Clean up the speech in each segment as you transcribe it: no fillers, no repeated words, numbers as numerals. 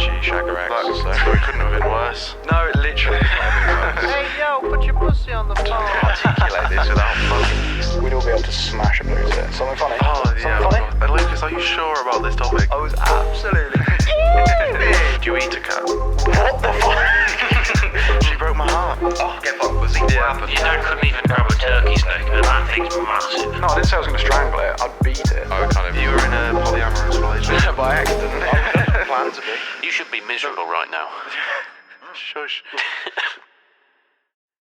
She shagarax, so it couldn't have been worse. No, it literally could not have been worse. Hey, yo, put your pussy on the phone. Articulate this without fucking... We'd all be able to smash a blue to it. Something funny? Oh, yeah. Something funny? Lucas, are you sure about this topic? I was absolutely... Do you eat a cat? What the fuck? She broke my heart. Oh, get fucked, was he? Yeah. Your dad couldn't even grab a turkey's neck, and that thing's massive. No, I didn't say I was going to strangle it. I'd beat it. Oh, kind of. You were in a polyamorous relationship. By accident. I didn't plan to be. You should be miserable right now. Shush.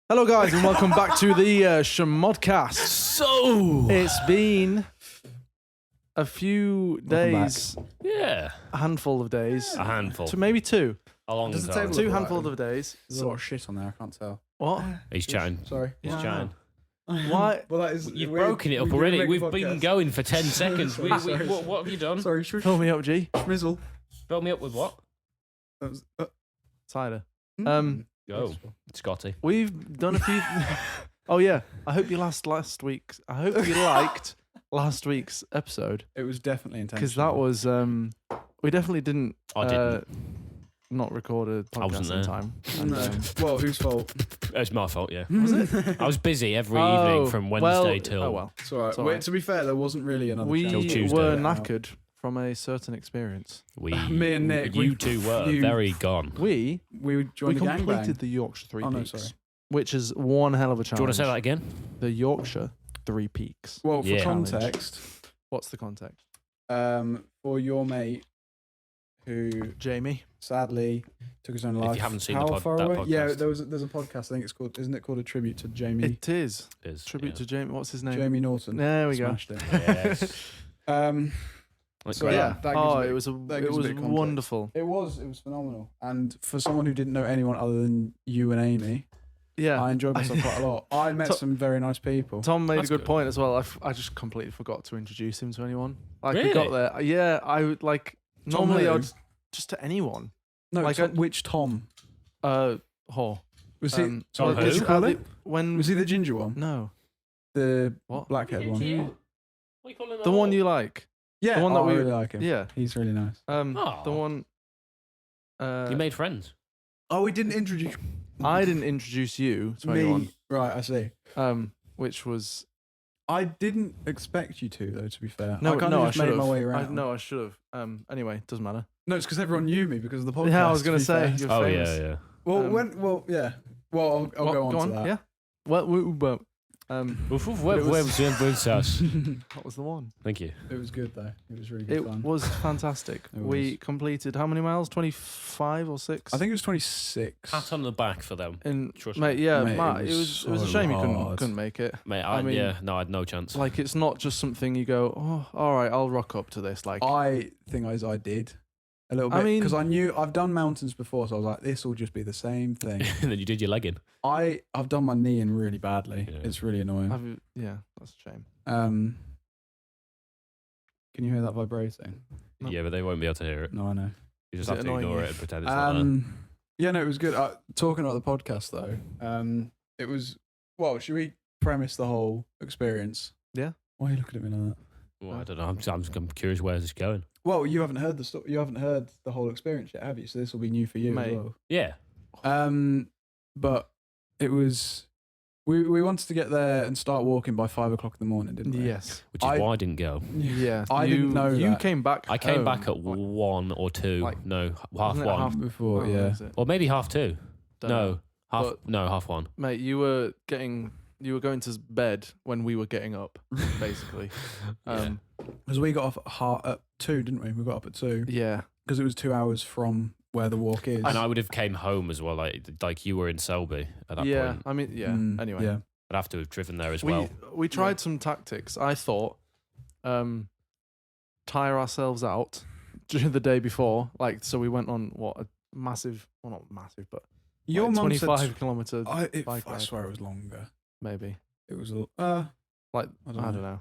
Hello, guys, and welcome back to the Shmodcast. So, It's been a few days, yeah, a handful of days, a handful. maybe two. A long Does the time. table Two look handfuls right? of days. There's a lot of shit on there, I can't tell. What? He's chatting. Sorry. He's Wow. chatting. Why? Well, that is. You've broken it up already. We've been going for 10 seconds. Sorry. What have you done? Sorry, Fill me up, G. Schmizzle. Fill me up with what? That was, Cider. Go, Scotty. We've done a few. Oh yeah. I hope you liked last week's episode, it was definitely intentional. because that was we definitely didn't. I didn't. Not record a I wasn't podcast there. in time. And, No. Well, whose fault? It's my fault, yeah. was it? I was busy every Oh, evening from Wednesday well, till... Oh well. It's alright. It's all right. To be fair, there wasn't really another We chance. Tuesday. were Yeah. knackered from a certain experience. Me and Nick, You we- two were you- very gone. We joined the completed gangbang. the Yorkshire Three Oh, no, Peaks, sorry. which is one hell of a Do challenge. you want to say that again? The Yorkshire Three Peaks. Well, for Yeah. context, What's the context? for your mate who Jamie. sadly took his own life. If you haven't seen How the far that away? podcast. Yeah, there's a podcast. I think it's called. Isn't it called A Tribute to Jamie? It is. It is, Tribute to Jamie. What's his name? Jamie Norton. There we go. Smashed it. Yes. So Great. yeah, that gives Oh, a bit- it was that it gives a was bit of context. wonderful. It was phenomenal. And for someone who didn't know anyone other than you and Amy, Yeah. I enjoyed myself quite a lot. I met some very nice people. Tom made That's a good good. point as well. I just completely forgot to introduce him to anyone. Like we Really? got there. Yeah, I would like Tom normally who? I'd just to anyone. No, like which Tom? Hor. Was he? Um, Tom it's who? called when Was he the ginger one? No. The What? blackhead one? The one you like. Yeah, The one that I we- really like him. Yeah. He's really nice. Oh. The one You made friends. Oh, we didn't introduce I didn't introduce you to me. anyone. Right, I see. Which was I didn't expect you to, though. To be fair, no, I kind no, of I just made should my way have. around. No, I should have. Anyway, doesn't matter. No, it's because everyone knew me because of the podcast. Yeah, I was to gonna be say. fair. You're Oh, famous. yeah. Well, yeah. Well, I'll go on to that. Yeah. Well, what was the one? Thank you. It was good though. It was really good It fun. was fantastic. It We was. completed how many miles? 25 or 6? I think it was 26. Pat on the back for them. Trust me. mate, yeah, Mate, Matt, it it was was a so shame you hard. couldn't make it. Mate, I mean- I had no chance. Like, it's not just something you go, oh, all right, I'll rock up to this. Like, I think I did a little I bit mean- because I knew I've done mountains before, so I was like, this will just be the same thing. And then you did your leg in. I've done my knee in really badly. Yeah. It's really annoying. yeah, that's a shame. Can you hear that vibrating? No. Yeah, but they won't be able to hear it. No, I know. You just Is have it to annoying ignore you? it and pretend it's not there. Yeah, no, it was good. Talking about the podcast though, it was. Well, should we premise the whole experience? Yeah. Why are you looking at me like that? Well, I don't know. I'm curious where's this going. Well, you haven't heard the story. You haven't heard the whole experience yet, have you? So this will be new for you Mate. as well. Yeah. But it was. We wanted to get there and start walking by 5 o'clock in the morning, didn't we? Yes. Which is why I didn't go. Yeah. I didn't know You that. came back. I came home, back at like, 1 or 2. like- No, half wasn't it 1. half- Before, oh, yeah. is it? Or maybe half 2. Don't know. Half 1. Mate, you were going to bed when we were getting up, basically. Because we got off at 2, didn't we? We got up at 2 Yeah. because it was 2 hours from where the walk is. And I would have came home as well. Like you were in Selby at that Yeah. point. I mean, yeah. Anyway. Yeah. I'd have to have driven there as well. We tried some tactics. I thought, tire ourselves out during the day before. Like, so we went on a massive, well, not massive, but Your like mum 25 said. kilometer bike I ride. swear it was longer. Maybe. It was a. Like, I I don't don't know.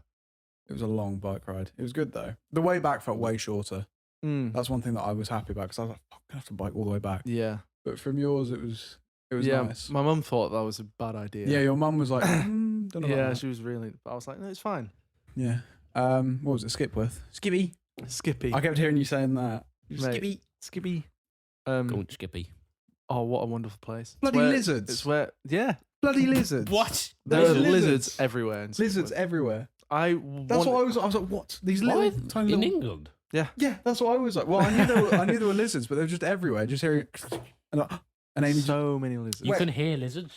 It was a long bike ride. It was good though. The way back felt way shorter. That's one thing that I was happy about because I was like, "Fuck, I'm gonna have to bike all the way back." Yeah. But from yours, it was yeah. nice. My mum thought that was a bad idea. Yeah, your mum was like, don't know about Yeah, that." she was really. I was like, no, it's fine. Yeah. What was it? Skipworth. Skippy. Skippy. I kept hearing you saying that. Mate, Skippy. Go on, Skippy. Oh, what a wonderful place! Bloody lizards. It's where, yeah, Bloody lizards. What? there are There's lizards everywhere. In Lizards Scotland. everywhere. I That's what I was like, what? These Why? little tiny In little... England? Yeah, that's what I was like. Well, I knew there were lizards, but they were just everywhere. Just hearing... And Amy so many lizards. You can hear lizards?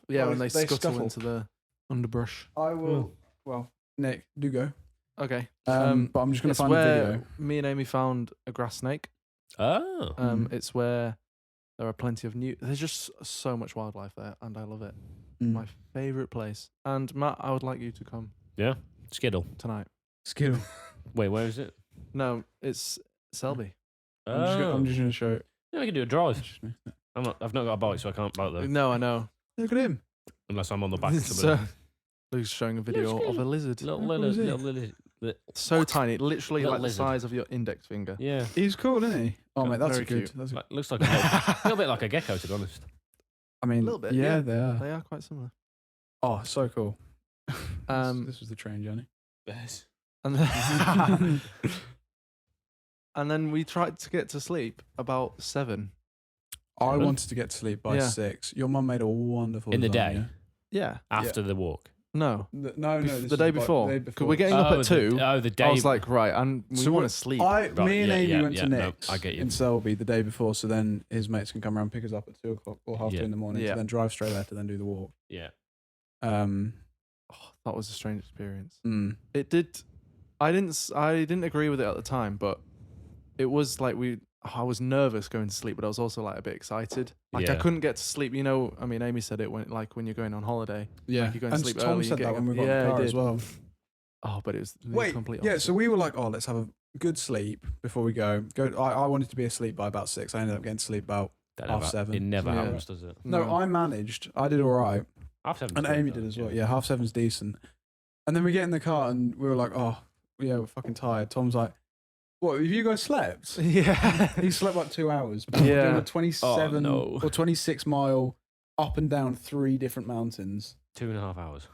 Yeah, Well, when they they scuttle scuffle. into the underbrush. I will... Well, Nick, do go. Okay. But I'm just going to It's find the where video. me and Amy found a grass snake. Oh. It's where there are plenty of new. There's just so much wildlife there, and I love it. Mm. My favorite place. And Matt, I would like you to come Yeah. Skittle. tonight. Skittle. Wait, where is it? No, it's Selby. I'm just going to show it. Yeah, we can do a drive. I've not got a bike, so I can't bike there. No, I know. Look at him. Unless I'm on the back of So, somebody. Luke's showing a video of a lizard. Little is it? lizard. So tiny, literally Little like lizard. the size of your index finger. Yeah. He's cool, isn't he? Oh, mate, that's Very a good... cute. That's a, Like, looks like a little bit like a gecko, to be honest. I mean, little bit, yeah, yeah. they are. They are quite similar. Oh, so cool. Um, this was the train journey. Yes. And then, and then we tried to get to sleep about 7. I Really? wanted to get to sleep by Yeah. 6. Your mum made a wonderful In the day? lasagna. Yeah. After the walk. No. No, Bef- this the day was before. The day 'Cause before. we're getting up at 2. The day. I was like, right, and we So want to what- sleep. Right, me and yeah, Amy yeah, went yeah, to no, Nick's I get you. in Selby the day before, so then his mates can come around and pick us up at 2 o'clock or half 2 in the morning Yeah. to then drive straight there to then do the walk. Yeah. That was a strange experience. Mm. It did. I didn't agree with it at the time, but it was like I was nervous going to sleep, but I was also like a bit excited. Like I Yeah. couldn't get to sleep. You know, I mean, Amy said it when you're going on holiday. Yeah. Like you're going to And sleep Tom early, said you're that when we getting got up- in the car he as did. well. Oh, but it was the Wait, complete yeah, opposite. so we were like, oh, let's have a good sleep before we go. I wanted to be asleep by about 6. I ended up getting to sleep about... That Half never- 7. It never Yeah. happens, does it? No, I managed. I did all right. Half 7. And Amy did as well. Yeah, half 7's decent. And then we get in the car and we were like, oh, yeah, we're fucking tired. Tom's like, what, have you guys slept? Yeah. He slept like 2 hours. Yeah. Doing a 27 Oh, no. or 26 mile up and down 3 different mountains. 2.5 hours.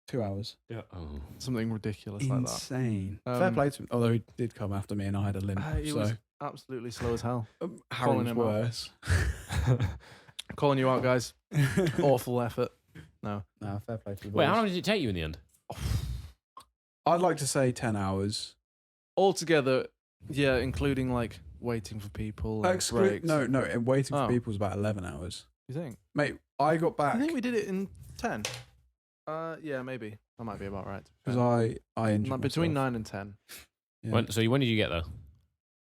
2 hours. Yeah. Oh. Something ridiculous like that. Insane. Fair play to him. Although he did come after me and I had a limp. He so was absolutely slow as hell. Harry calling was him out. worse. Calling you out, guys. Awful effort. No. Nah, fair play to the boys. Wait, how long did it take you in the end? I'd like to say 10 hours. Altogether, yeah, including like waiting for people. And breaks. No, and waiting for Oh. people was about 11 hours. You think? Mate, I got back I think we did it in 10. Yeah, maybe. That might be about right. because I injured Like, between myself. 9 and 10. Yeah. When did you get there?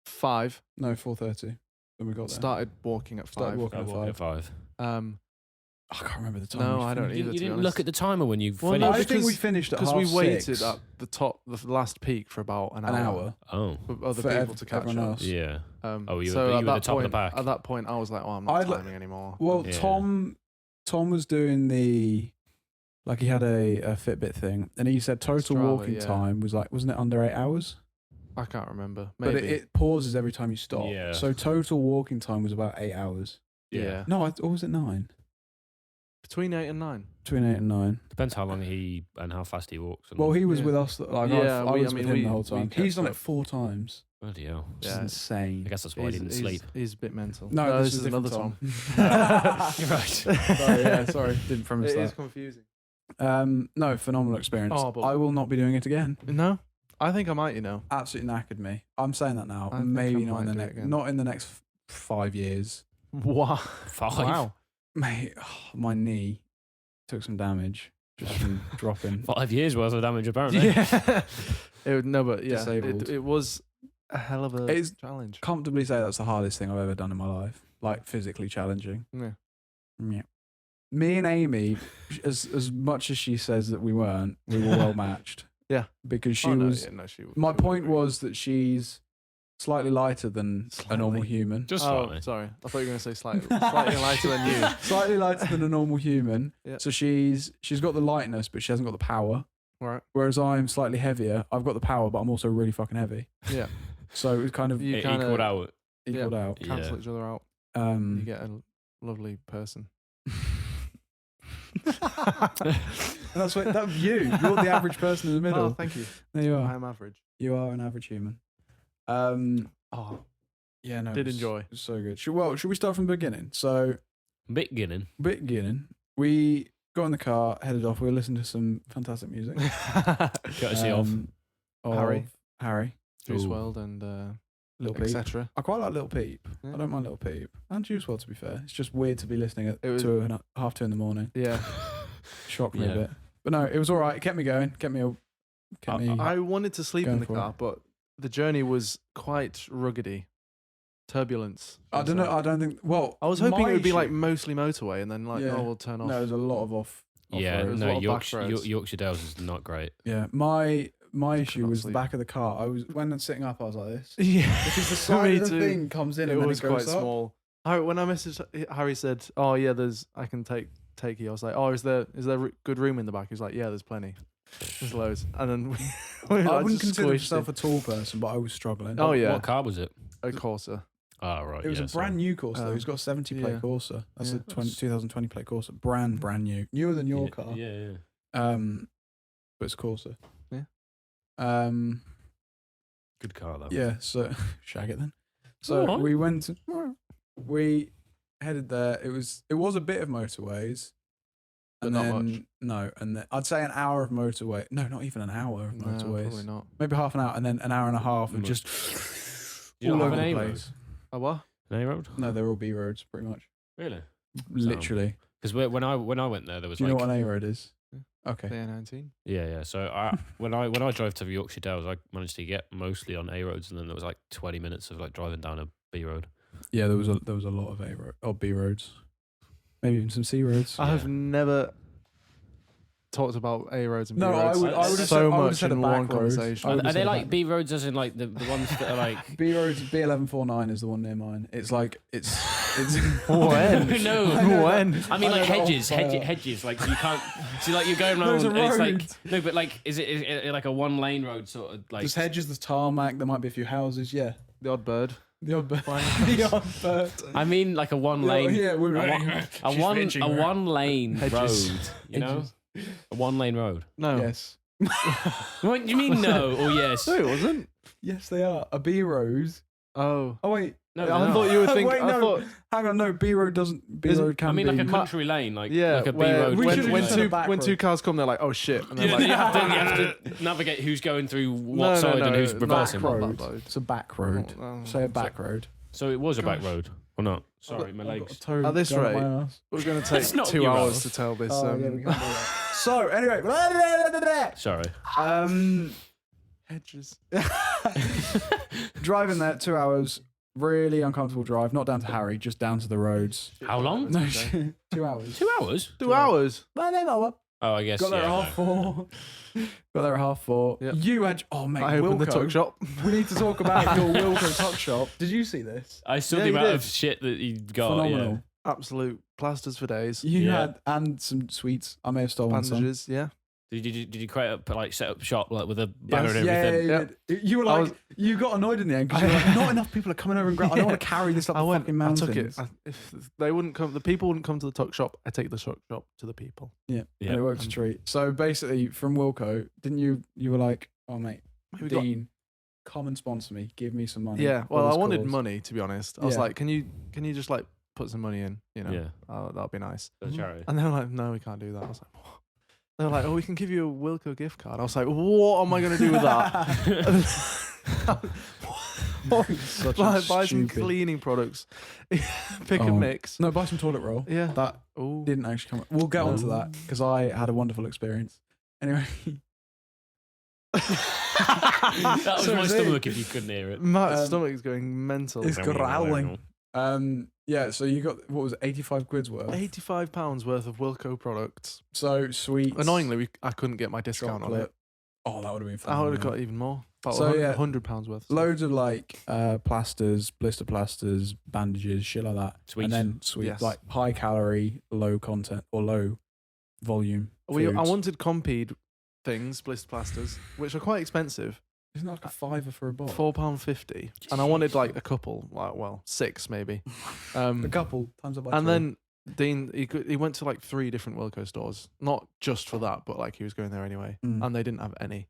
5. No, 4:30 when we got there. Started walking at 5. Started walking. I walked at 5. I can't remember the time. No, we I don't finished. either. You to be didn't honest. look at the timer when you Well, finished. no, I think we because- finished at Because half we waited 6. at the last peak for about an an hour. hour. Oh. For other For people to catch everyone up. else. Yeah. Oh, you were- so you at were at that the top of the point, pack. At that point, I was like, "Oh, I'm not I'd li- timing anymore." Well, Yeah. Tom was doing like he had a Fitbit thing, and he said total Strava, walking yeah. time was like, wasn't it under 8 hours? I can't remember. But Maybe. it pauses every time you stop. Yeah. So total walking time was about 8 hours. yeah. No, or was it 9? Between 8 and 9. Between 8 and 9. Depends how long and how fast he walks. And Well, he was Yeah. with us. Like, Yeah, I we- was I with mean, him the we- whole we time. kept He's done it up. 4 times. Bloody hell. Which is Yeah. insane. I guess that's why I didn't sleep. He's a bit mental. No, this is another different Tom. You're right. Sorry, yeah, sorry. Didn't promise It is that. confusing. No, phenomenal experience. Oh, but- I will not be doing it again. No, I think I might. You know. Absolutely knackered me. I'm saying that now. I think Maybe I not in might the do it next. again. Not in the next 5 years. Wow. 5. Wow. Mate, my knee took some damage just from dropping. 5 years worth of damage, apparently. Yeah. But yeah, Disabled. it was a hell of a It's- challenge. Comfortably say that's the hardest thing I've ever done in my life. Like physically challenging. Yeah. Yeah. Me and Amy, as much as she says that we weren't, we were well matched. Yeah. Because she Oh, no, was. yeah, no, she My she point agree. was that she's slightly lighter than a normal Slightly. human. Just Oh, slightly. sorry. I thought you were going to say slightly lighter than you. Slightly lighter than a normal human. Yeah. So she's got the lightness, but she hasn't got the power. Right. Whereas I'm slightly heavier. I've got the power, but I'm also really fucking heavy. Yeah. So it was kind of You It kinda- equaled out. equaled out. Cancel Yeah. each other out. You Um, get a lovely person. that's what that you. You're the average person in the middle. Oh, thank you. There you I are. am average. You are an average human. Oh, Yeah, no. Did it was- enjoy. It was so good. Should we start from the beginning? So, Beginning. we got in the car, headed off. We were listening to some fantastic music. Courtesy of. Harry. Juice Ooh. WRLD and Little Peep. etc. I quite like Little Peep. Yeah. I don't mind Little Peep. And Juice WRLD, to be fair. It's just weird to be listening at It was- 2:30 in the morning. Yeah. Shocked me Yeah. a bit. But no, it was all right. It kept me going. Kept me. I wanted to sleep in Going the for car, but the journey was quite ruggedy. Turbulence. I don't know. I don't think. Well, I was hoping my it would be like issue- mostly motorway, and then like, Yeah. oh, we'll turn off. No, there's a lot of off. Yeah, There's a no, lot of back Yorkshire, roads. Yorkshire Dales is not great. Yeah, my issue not was sleep. the back of the car. I was when sitting up, I was like this Yeah, because the side me of the too. thing comes in It and then was it goes quite up. small. When I messaged Harry, said, "Oh yeah, I can take you." I was like, "Oh, is there good room in the back?" He was like, "Yeah, there's plenty. There's loads." And then we I like, wouldn't just consider squished myself it. a tall person, but I was struggling. Oh yeah, What car was it? a Corsa. Oh, right. It was yeah, a brand new Corsa though. Oh. He's got a 70 plate Yeah. Corsa. That's Yeah. a 2020 plate Corsa. Brand new. Newer than your car. Yeah. But it's a Corsa. Yeah. Good car, though. Yeah, so shag it then. So Alright. we headed there. It was a bit of motorways. But And not then, much. No, and then I'd say an hour of motorway. No, not even an hour of No, motorways. probably not. Maybe half an hour, and then an hour and a half of Mm. just Do you all not over have an the A road? place. A what? An A road? No, they're all B roads, pretty much. Really? Literally. Because when I went there, there was Do you know like what an A road is? Yeah. Okay. The A19. yeah. So when I drove to the Yorkshire Dales, I managed to get mostly on A roads, and then there was like 20 minutes of like driving down a B road. Yeah, there was a lot of A road or B roads, maybe even some C roads. I have never talked about A roads and B No, roads I would have so said, I would have much said a in back one road. conversation. I would Are have they said a like back- B roads, as in like the ones that are like? B roads? B1149 is the one near mine. It's like it's When? No. When? I mean, I like know, hedges, on fire. hedges. Like you can't see, like you're going around. There's a and it's like road. no, but like, is it like a one lane road sort of like? There's hedges, there's tarmac. There might be a few houses. Yeah, The odd bird. the odd bird. The odd bird. I mean, like a one lane. Yeah, we're a one lane road. Hedges. You know, a one lane road. No. Yes, What do you mean no or yes? No, it wasn't. yes, they are a B road. Oh. Oh wait, No, I they're not. thought you were thinking. Wait, I no. thought. hang on, no, B road doesn't. B Isn't- road can I mean, be. like a country lane, like Yeah, like a B where road. We when, should've when just said a two back when two road. cars come, they're like, oh shit, and then Yeah, like, you have to navigate who's going through what No, no, side and no, who's not reversing. back road. that road. It's a back road. Oh, Say a back road. So it was a back Gosh. road, or not? Sorry, my legs. At this rate, we're going to take It's not 2 your hours house. to tell this. Oh, yeah, we can do that. So anyway, Sorry. hedges. driving there 2 hours, really uncomfortable drive. Not down to Harry, just down to the roads. How long? No, 2 hours. 2 hours? 2 hours. Oh, I guess. Got there yeah, at 4:30. Got there at 4:30. Yeah. You had, oh mate, I opened the Wilco. tuck shop. We need to talk about your Wilco tuck shop. Did you see this? I saw Yeah, the you amount did. of shit that you got. Phenomenal. Absolute plasters for days. You Yeah. had and some sweets. I may have stolen some. Bandages, yeah. Yeah. Did you create up like set up shop like with a banner and Yeah, everything? yeah, yeah. You were I like, you got annoyed in the end because you were like, not enough people are coming over and grab. I don't want to carry this up the fucking I mountains. took it. If they wouldn't come, the people wouldn't come to the tuck shop. I take the tuck shop to the people. Yeah, Yeah. and it works a treat. So basically, from Wilco, didn't you? You were like, oh mate, We got- Dean, come and sponsor me. Give me some money. Yeah, for well, I this wanted cause." money, to be honest. I was Yeah. like, can you just like put some money in? You know, Yeah. that'd be nice. For the charity. And they were like, no, we can't do that. I was like, what? They were like, oh, we can give you a Wilco gift card. I was like, what am I going to do with that? Such Like, buy some stupid- cleaning products, pick Oh. and mix. No, buy some toilet roll. Yeah. That Ooh. didn't actually come. We'll get onto that because I had a wonderful experience. Anyway, That was So my is it. stomach if you couldn't hear it. Matt's Um, stomach is going mental. it's growling. Yeah. So you got what was it, 85 quid's worth? £85 worth of Wilco products. So sweet. Annoyingly, I couldn't get my discount on it. Oh, that would have been fun. I would have got even more. About So, yeah. £100 worth. loads of like plasters, blister plasters, bandages, shit like that. Sweets. And then sweet, Yes. like high calorie, low content or low volume. I foods. wanted Compeed things, blister plasters, which are quite expensive. Isn't that like a fiver for a bottle? £4.50, and I wanted like a couple, like 6 maybe. A couple times up by And three. then Dean, he went to like 3 different Wilco stores, not just for that, but like he was going there anyway, Mm. and they didn't have any.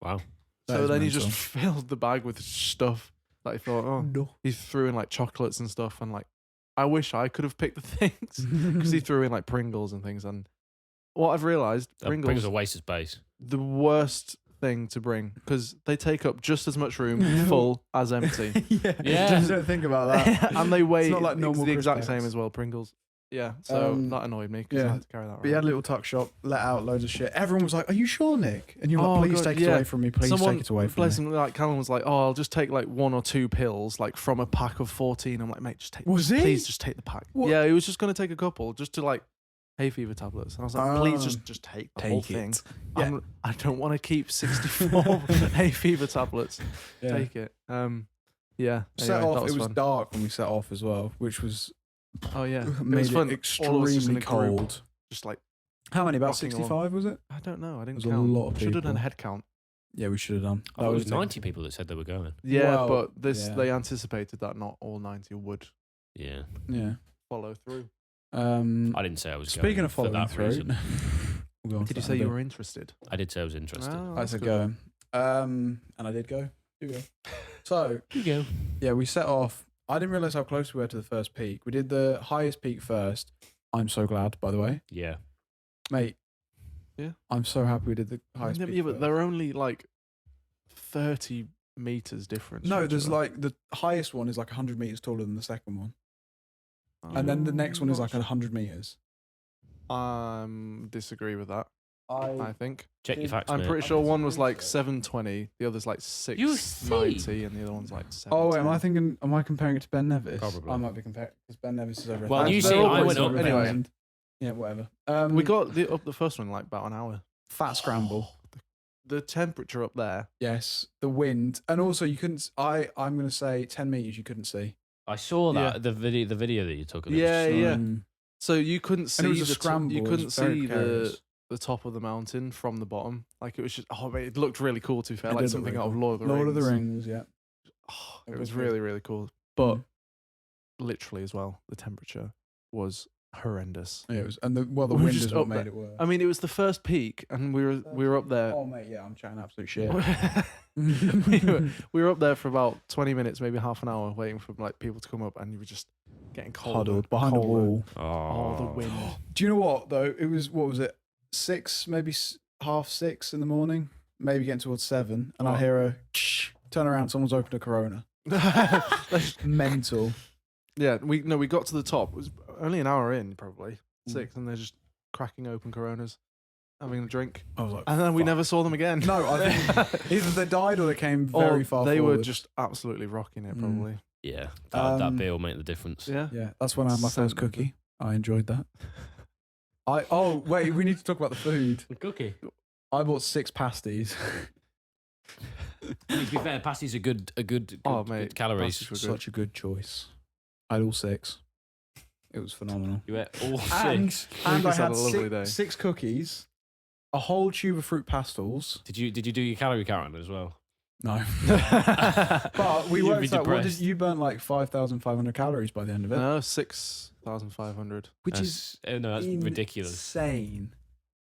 Wow. That So is then he mental. just filled the bag with stuff. that he thought, oh, No. he threw in like chocolates and stuff, and like, I wish I could have picked the things because he threw in like Pringles and things. And what I've realised, Pringles are a waste of space. the worst thing to bring because they take up just as much room full as empty. Yeah. Just don't think about that. And they weigh not like normal the exact crisp same eggs. as well, Pringles. Yeah, so that annoyed me because I had to carry that around. But he had a little tuck shop, let out loads of shit. Everyone was like, "Are you sure, Nick?" And you're like, "Please take it away from me. Please take it away from me." Bless him, like Callum was like, "Oh, I'll just take like 1 or 2 pills, like from a pack of 14." I'm like, "Mate, just take. Was he? Please just take the pack." What? Yeah, he was just gonna take a couple, just to like hay fever tablets. And I was like, "Please just take the whole thing. Yeah. I don't want to keep 64 hay fever tablets. Yeah. Take it." Yeah. Set anyway, off. that It was fun. dark when we set off as well, which was Oh yeah, it made was fun. it All of us just in extremely a group, cold. Just like How many? About rocking along. 65 was it? I don't know. I didn't There's a count. lot of Should have done a people. head count. Yeah, we should have done. That was was 90 people that said they were going. Yeah, Well, but yeah. they anticipated that not all 90 would Yeah. Yeah. follow through. I didn't say I was Speaking going of for following that through, reason. we'll go on to Did you that say in a you bit. were interested? I did say I was interested. Oh, I that's said good. go. And I did go. You go. So You go. yeah, we set off. I didn't realize how close we were to the first peak. We did the highest peak first. I'm so glad, by the way, Yeah. mate. Yeah. I'm so happy we did the highest Yeah, peak. but first. they're only like 30 meters difference. No, from each there's other. like the highest one is like 100 meters taller than the second one, and then the next one is like 100 meters. Disagree with that. I think Check your facts, I'm mate. pretty sure one was like 720, the other's like 690, and the other one's like 7. Oh, wait, am I comparing it to Ben Nevis? Probably. I might be comparing because Ben Nevis is over. Well, 1,000. you They're see, I always went up over anyway. 1,000. Yeah, whatever. We got the first one in like about an hour. fat scramble. The temperature up there. Yes, the wind, and also you couldn't. I'm going to say 10 meters. You couldn't see. I saw that Yeah. the video that you took. And Yeah, it was yeah. Um, So you couldn't see and it was a the scramble. you it couldn't was very see precarious. the top of the mountain from the bottom. Like it was just mate, it looked really cool to be fair, It like did look something really out of cool. Lord of the Rings. Lord of the Rings, yeah. Oh, It it was was good. really really cool. But literally as well, the temperature was horrendous. Yeah, it was, and the We were wind just is what up made there. it worse. I mean, it was the first peak, and we were up there. Oh mate, yeah, I'm chatting absolute shit. we were up there for about 20 minutes, maybe half an hour, waiting for like people to come up, and you were just getting colder, Huddled behind a colder. wall. Oh, the wind. Do you know what though? It was what was it? 6, maybe 6:30 in the morning, maybe getting towards 7, and I Oh. hear a turn around. Someone's opened a Corona. Mental. Yeah, we got to the top. It was only an hour in, probably 6, and they're just cracking open Coronas, having a drink, I was like, and then we fuck. never saw them again. No, I think either they died or they came very far. They were forward. just absolutely rocking it, probably. Yeah, that Um, beer will make the difference. Yeah. Yeah, that's when I had my first Sent- cookie. I enjoyed that. Wait, we need to talk about the food. The cookie. I bought 6 pasties. To be fair, pasties are good. Oh, good mate, calories. pasties were good. Such a good choice. I had all 6. It was phenomenal. You ate all And, 6. and I Lucas had had a lovely day. 6 cookies, a whole tube of fruit pastels. Did you do your calorie counting as well? No, but we You'd worked be out. What did depressed. you burnt like 5,500 calories by the end of it, No, 6,500. which is that's ridiculous. insane.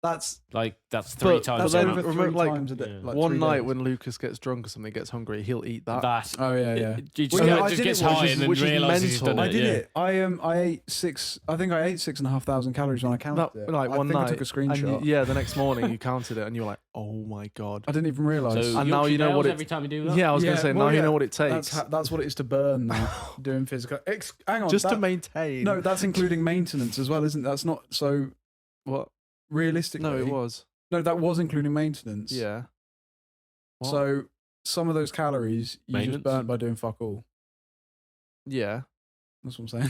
That's Like that's 3 But times. then the over amount. 3 remember, like, times a day. yeah. Like One 3 night days. when Lucas gets drunk or something, gets hungry, he'll eat that. That. Oh yeah, yeah. He just, Well, yeah, I just did gets it once, high and then which is realizes he's mental. done I it. did yeah. it. I ate 6. I think I ate 6,500 calories when I counted That, it. like I one think night, I took a and screenshot. yeah, the next morning you counted it, and you were like, "Oh my god!" I didn't even realise. So And now Yorkshire you know what Dales it- every time you do that. Yeah, I was gonna Yeah, say well, now you yeah, know what it takes, that's what it is to burn now. Doing physical. Hang on, just to that- maintain. No, that's including maintenance as well, isn't it? That's not so what? realistically. No, it was. No, that was including maintenance. Yeah. What? So some of those calories you Maintenance? just burnt by doing fuck all. Yeah. That's what I'm saying.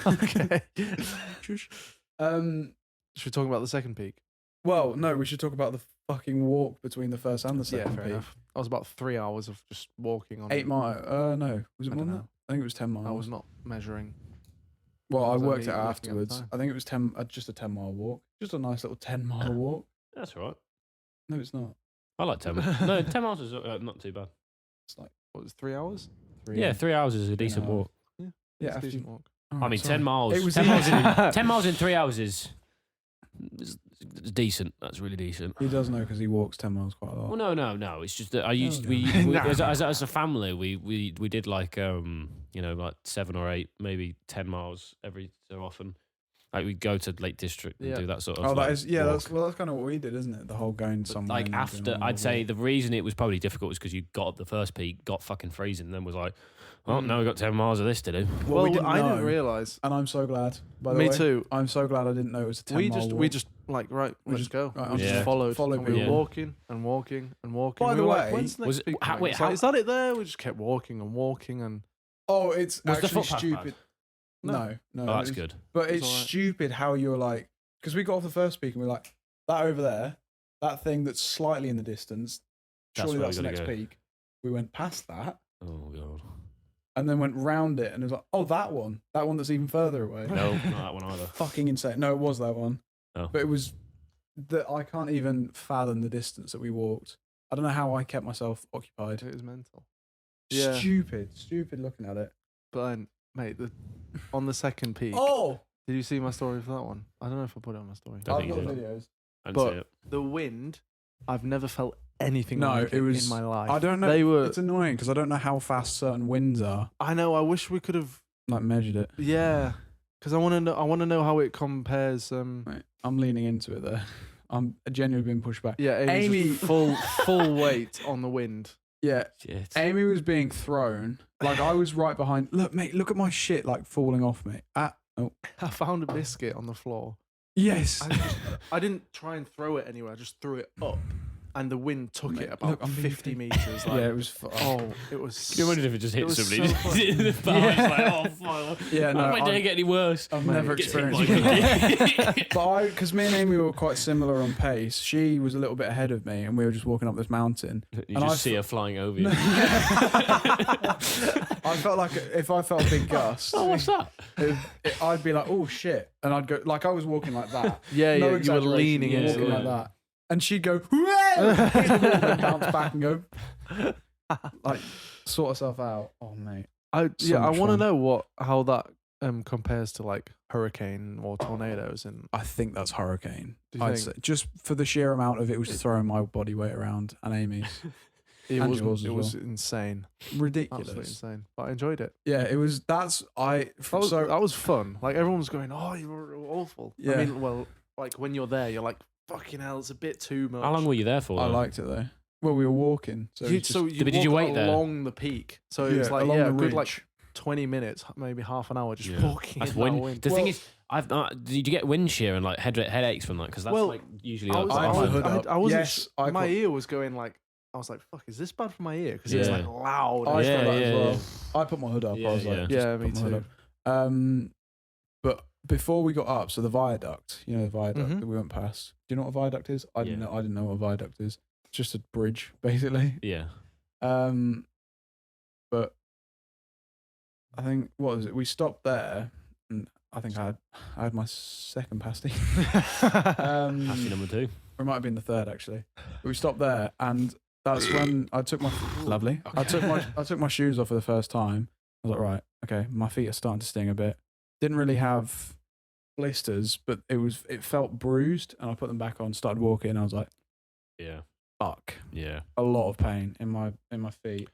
Okay. Um. Should we talk about the second peak? Well, no, we should talk about the fucking walk between the first and the Yeah, second fair peak. enough. I was about 3 hours of just walking on 8 miles. No, was it I more don't than that? know. I think it was 10 miles. I was not measuring. Well, I I was worked it only out looking at the afterwards. time. I think it was just a 10-mile walk. Just a nice little 10-mile walk. That's all right. No, it's not. I like 10 miles. No, 10 miles is not too bad. It's like What was it, 3 hours? 3 Yeah, 3 hours is a decent hours. walk. Yeah, It's a after decent you- walk. Oh, I mean, sorry. 10 miles. It was 10 miles in 3 hours is it's decent. That's really decent. He does know because he walks 10 miles quite a lot. Well, no. It's just that I used no. we as a family we did like like 7 or 8, maybe 10 miles every so often. Like we'd go to Lake District and do that sort of. Oh, like, that's kind of what we did, isn't it? The whole going somewhere. Like and after, doing all I'd the say walk. the reason it was probably difficult was because you got up the first peak, got fucking freezing, and then was like, well, now we've got 10 miles of this to do. Well, we I didn't know, realise. and I'm so glad. By the Me way, too. I'm so glad I didn't know it was a 10 We mile just walk. we just like right, We let's just- go. right, We I just just followed. followed And we were people. walking and walking and walking. By we the were like, way, when's the next was it- peak how- going? wait, It's like, how- is that it there? We just kept walking and walking and Oh, it's Was the actually footpath stupid. No. No. Oh, that's good. But It's it's alright. stupid how you're like, because we got off the first peak and we're like, that over there, that thing that's slightly in the distance, That's surely where that's we the gotta next go. peak. We went past that Oh god. and then went round it and it was like, oh, that one that's even further away. No, not that one either. Fucking insane. No, it was that one. Oh. But it was that I can't even fathom the distance that we walked. I don't know how I kept myself occupied. it was mental. Yeah. Stupid looking at it. But then, mate, on the second peak, Oh, did you see my story for that one? I don't know if I put it on my story. Don't I've think got you did. videos. I didn't But see it. the wind, I've never felt anything No, like it was in my life. I don't know. They were. It's annoying because I don't know how fast certain winds are. I know. I wish we could have. Like measured it. Yeah, because I want to know. I want to know how it compares. Right. I'm leaning into it there. I'm genuinely being pushed back. Yeah, Amy- Amy's just full weight on the wind. Yeah, Shit. Amy was being thrown. Like I was right behind. Look, mate. Look at my shit. Like falling off me. Oh, I found a biscuit on the floor. yes. I didn't try and throw it anywhere. I just threw it up, and the wind took Mate, it about look, I'm being 50 paid. meters. Like, Yeah, it was. Oh, it was. Can you imagine if it just hit was somebody? so Just funny. in the bar, Yeah. it's like, oh, fuck. Yeah, no, How did I'm- it get any worse? I've Mate, never Gets hit experienced. by a But because me and Amy were quite similar on pace. She was a little bit ahead of me, and we were just walking up this mountain. You And just I see her flying over you. I felt like if I felt a big gust, Oh, what's that? I'd be like, oh shit, and I'd go like I was walking like that. Yeah, No yeah. You were exaggeration, leaning walking into like it. that, and she'd go, "Hooray!" hit the wall and bounce back and go, like sort herself out. Oh mate, I So much want to fun. know how that compares to like hurricane or tornadoes and. I think that's hurricane. Do you I'd think? say just for the sheer amount of it was throwing my body weight around and Amy's. It And was yours as it was well. insane, Ridiculous. absolutely insane. But I enjoyed it. Yeah, it was. That was fun. Like everyone was going, "Oh, you were awful." Yeah. I mean, well, like when you're there, you're like, "Fucking hell, it's a bit too much." How long were you there for? I though? liked it though. Well, we were walking, so, You, it's just, so you But did you walk wait there? along the peak? So it was like along the a good like ridge. 20 minutes, maybe half an hour, just Yeah. walking That's in that wind. wind. The thing Well- is, did you get wind shear and like headaches from that? Because that's Well, like usually. I was, I I, had my was, hood up. I wasn't. Yes, I my got- ear was going like. I was like, "Fuck, is this bad for my ear?" Because it was Yeah. like loud. I Yeah, felt that yeah, as well. yeah. I put my hood up. Yeah, I was like, yeah. just Yeah, me put my hood too. up. But before we got up, so the viaduct, you know, the viaduct Mhm. that we went past. Do you know what a viaduct is? I didn't Yeah. know. I didn't know what a viaduct is. It's just a bridge, basically. Yeah. But I think what was it? We stopped there, and I think I had my second pasty. Pasty number 2. Or it might have been the third actually. But we stopped there, and that's when I took my lovely. I took my shoes off for the first time. I was like, right, okay, my feet are starting to sting a bit. Didn't really have blisters, but it felt bruised, and I put them back on. Started walking, and I was like, Yeah. fuck, Yeah. a lot of pain in my feet.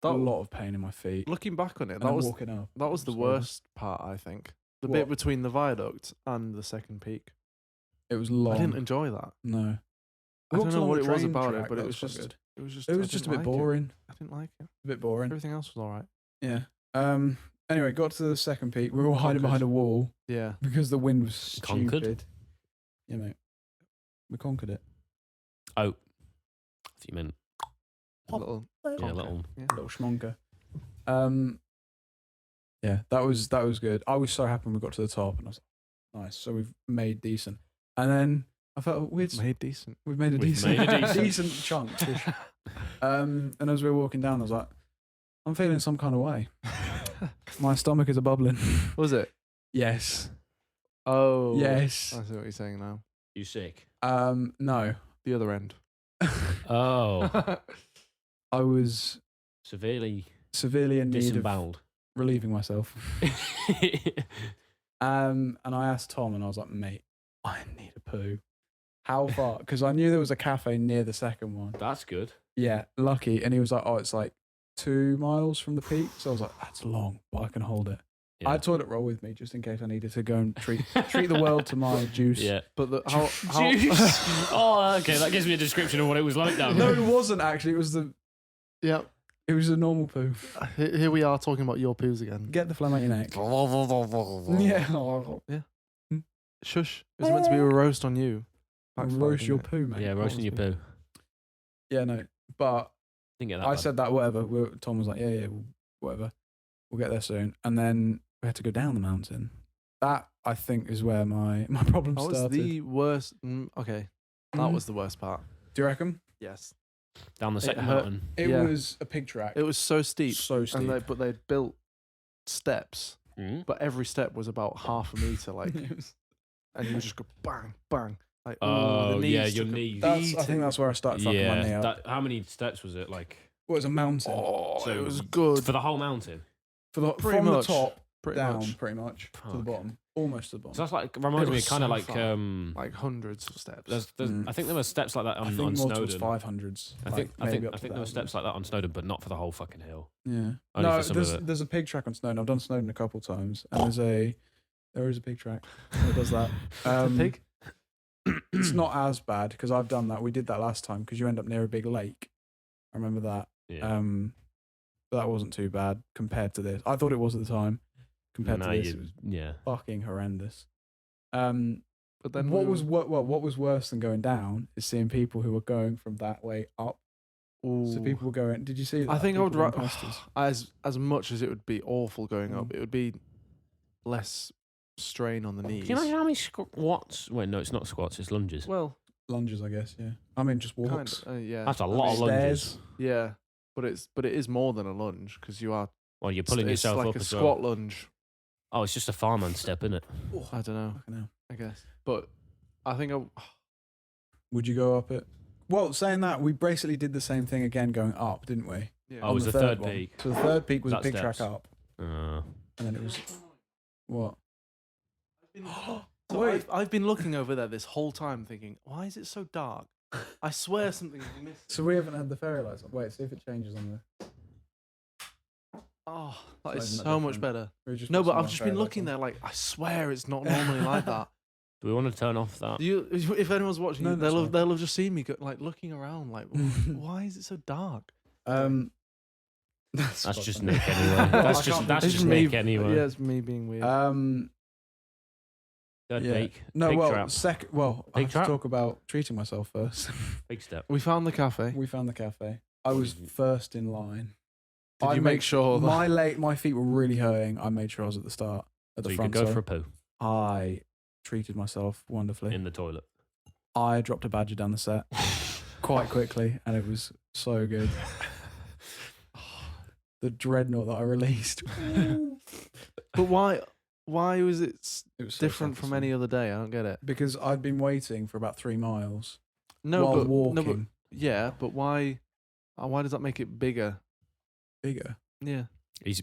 That- A lot of pain in my feet. Looking back on it, And that I'm was walking up. the Sorry. worst part. I think the What? bit between the viaduct and the second peak. It was long. I didn't enjoy that. No. I don't Walked know along what the it was train about track, it, but that it was quite just good. it was just It I was just a didn't bit like it. boring. I didn't like it. A bit boring. Everything else was all right. Yeah. Anyway, got to the second peak. We were all hiding Conquered. behind a wall Yeah. because the wind was stupid. Conquered? Yeah, mate. We conquered it. Oh. I think you meant A little. yeah, conquer. little. Yeah. Little schmonker. Yeah, that was good. I was so happy when we got to the top, and I was like, nice. So we've made decent. And then I felt we've Made decent. made a We've decent, made a decent. decent chunk. And as we were walking down, I was like, I'm feeling some kind of way. My stomach is a bubbling. Was it? Yes. Oh. Yes. I see what you're saying now. You sick? No. The other end. Oh. I was Severely severely in need of disemboweled. relieving myself. And I asked Tom, and I was like, mate, I need a poo. How far? Because I knew there was a cafe near the second one. That's good. Yeah, lucky. And he was like, oh, it's like 2 miles from the peak. So I was like, that's long, but I can hold it. Yeah. I had toilet roll with me just in case I needed to go and treat the world to my juice. Yeah. But how Juice. Oh, okay. That gives me a description of what it was like down No, there. it wasn't actually. It was the a normal poo. Here we are talking about your poos again. Get the phlegm out your neck. Yeah. Shush. It was meant to be a roast on you. Roast your poo, mate. Yeah, roasting your poo. Yeah, no. But Didn't get that I bad. said that whatever. Tom was like, yeah, whatever. We'll get there soon. And then we had to go down the mountain. That, I think, is where my problem That was started. the worst. Okay. That was the worst part. Do you reckon? Yes. Down the second hurt. mountain. It Yeah. was a pig track. It was so steep. so steep. And but they built steps, Mm. but every step was about half a meter, like, It was- and you would just go bang, bang. Like, ooh, Oh, the knees yeah, your took a knees. I think that's where I started fucking my knee Yeah. up. How many steps was it? Like Well, it was a mountain. Oh, So it was good. for the whole mountain. Pretty From much. the top Pretty down, much. pretty much, to the Fuck. bottom. Almost to the So bottom. that's like reminds me was kind of so like far. Like hundreds of steps. there's Mm. I think there were steps like that I on, think on more towards Snowdon. 500s. I like maybe up to think there were steps thousands. like that on Snowdon, but not for the whole fucking hill. Yeah. Only No, for some of it. there's a pig track on Snowdon. I've done Snowdon a couple times, and there is a pig track that does that. Pig? It's not as bad because I've done that. We did that last time because you end up near a big lake. I remember that. Yeah. But that wasn't too bad compared to this. I thought it was at the time. Compared to this, it was yeah. fucking horrendous. But then what was worse than going down is seeing people who were going from that way up. So people were going. Did you see that? I think I would People rather, going past us? as much as it would be awful going up, Mm. it would be less strain on the knees. Do you know how many squats? Wait, no, it's not squats. It's lunges. Well, Lunges, I guess. Yeah. I mean, just walks. yeah. That's a lot of lunges. Stairs. Yeah, but it is more than a lunge because you are Well, you're pulling it's yourself like up a as squat well. lunge. Oh, it's just a fireman step, isn't it? I don't know. Fucking hell. I guess, but I think Would you go up it? Well, saying that, we basically did the same thing again going up, didn't we? yeah. Oh, it was the third one. peak. So the third peak was a That big track steps. up, Uh, and then it was what? So I've been looking over there this whole time thinking, why is it so dark? I swear something's missed. So we haven't had the fairy lights on. Wait, see if it changes on the. Oh, It's that is not so much different. better. we just No, put but some I've more just fairy been lights looking on. there like, I swear it's not normally like that. do we want to turn off that? If anyone's watching, No, that's fine. they'll have just seen me like looking around like, why is it so dark? That's That's just fucking- Nick anyway. I That's can't just It's Nick me, anyway. Yeah, it's me being weird. Third yeah. peak. No, Big well, trap. I Big have trap? to talk about treating myself first. Big step. We found the cafe. We found the cafe. I was first in line. Did I you made- make sure that My feet were really hurting. I made sure I was at the start, at So the you front. could go sorry. for a poo I treated myself wonderfully. in the toilet. I dropped a badger down the set quite quickly, and it was so good. The dreadnought that I released. But why was it It was so different from satisfying. any other day? I don't get it. Because I'd been waiting for about 3 miles No, while but walking. no, but yeah, but why does that make it bigger? Bigger. Yeah. He's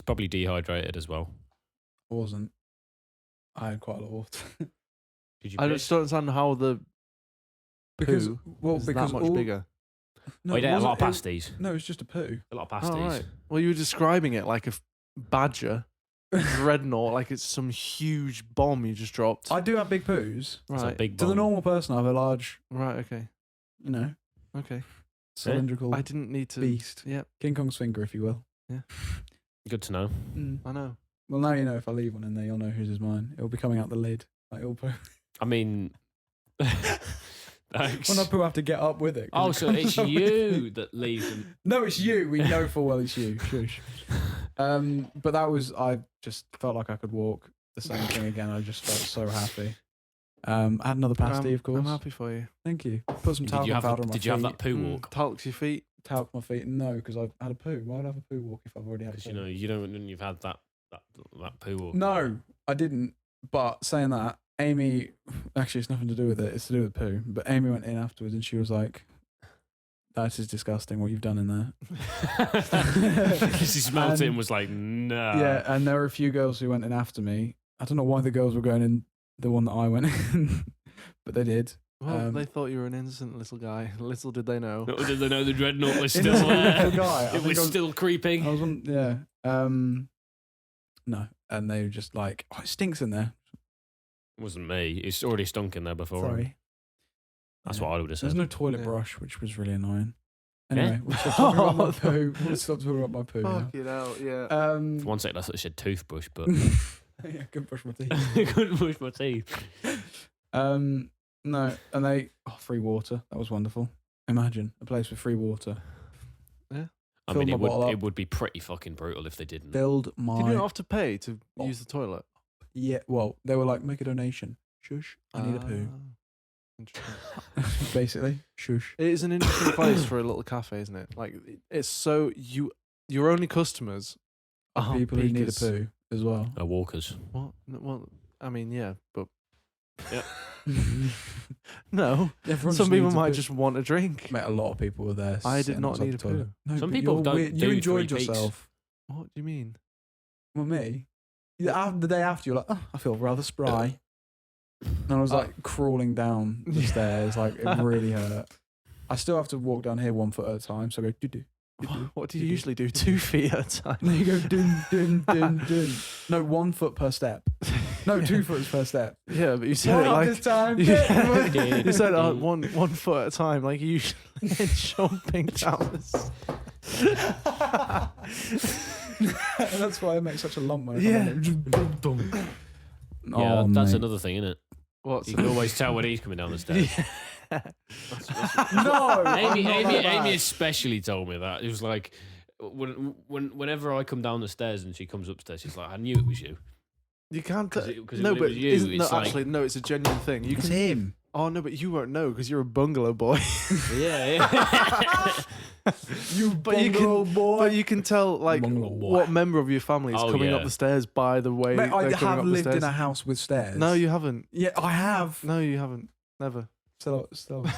probably dehydrated as well. I wasn't. I had quite a lot of water. Did you I piss? just don't understand how the because poo well, is because that much all, bigger. No, Oh, it you ate a lot of wasn't- pasties. No, it's just a poo. A lot of Oh, pasties. right. Well, you were describing it like a badger, dreadnought, like it's some huge bomb you just dropped. I do have big poos. It's a Right. big To the bomb. normal person, I have a large, Right. Okay. you know, Okay. cylindrical I didn't need to. beast. Yep. King Kong's finger, if you will. Good to know. I know. Well, now you know if I leave one in there, you'll know whose is mine. It'll be coming out the lid. Like it'll poo. I mean, thanks. When I poo, I have to get up with it. 'cause Oh, it so comes it's out with you it. that leaves them. No, it's you. We know full well it's you. Shush. But that was, I just felt like I could walk the same thing again. I just felt so happy. I had another pasty, of course. I'm happy for you. Thank you. Put some Did talcum you have powder on that, my did you have feet. that poo walk? Talks your feet. Talc my feet? No, because I've had a poo. Why would I have a poo walk if I've already had a Because poo? you know when you've had that poo walk. No, I didn't. But saying that, Amy, actually, it's nothing to do with it. It's to do with poo. But Amy went in afterwards and she was like, "That is disgusting. What you've done in there." Because he smelt it and And- was like, no. Yeah, and there were a few girls who went in after me. I don't know why the girls were going in the one that I went in, but they did. Well, they thought you were an innocent little guy. Little did they know. Little did they know the dreadnought was still Innocent there. little guy. I It think was I was- still creeping. I was on, yeah. No, and they were just like, oh, it stinks in there. It wasn't me. It's already stunk in there before. Sorry. That's Yeah. what I would have There's said. no toilet Yeah. brush, which was really annoying. Yeah? Anyway, we'll stop talking about my poo. We'll stop talking about my poo now. Fuck it out, yeah. For one second, I thought it said toothbrush, but Yeah, couldn't brush my teeth. I couldn't brush my teeth. No, and they free water. That was wonderful. Imagine a place with free water. I Filled mean, my bottle up. it would be pretty fucking brutal if they didn't. Filled my. Did you not have to pay to use the toilet? Yeah, well, they were like, make a donation. Shush, I need a poo. Ah, interesting. Basically, shush. It is an interesting place for a little cafe, isn't it? Like, it's so your only customers are People who need a beakers. poo as well. Walkers. What? Well, I mean, yeah, but Yeah. no. Everyone Some people needs a might poo. just want a drink. Mate, a lot of people were there. I did sitting not outside need the a poo. toilet. No, Some but people you're don't weird. do You enjoyed 3 peaks. yourself. What do you mean? Well, me. The day after, you're like, oh, I feel rather spry. And I was like crawling down the stairs, like it really hurt. I still have to walk down here 1 foot at a time, so I go do. What do you usually do? 2 feet at a time. Then you go dun. No, 1 foot per step. No, 2 foot per step. Yeah, but you said it like this time. you said one foot at a time, like you usually jumping down this. That's why I make such a lump when I Yeah. come in. Yeah, Oh, that's mate. another thing, isn't it? What's You can always tell when he's coming down the stairs. No, Amy especially told me that. It was like whenever I come down the stairs and she comes upstairs, she's like, I knew it was you. You can't. 'Cause it- 'cause No, when it but was you, isn't, no, it's like- actually, no. It's a genuine thing. You It's can. him. Oh no, but you won't know because you're a bungalow boy. Yeah. You But you bungalow can, boy. but you can tell like Bungalow boy. what member of your family is Oh, coming yeah. up the stairs by the way Mate, I they're coming have up the lived stairs. in a house with stairs. No, you haven't. Yeah, I have. No, you haven't. Never. Still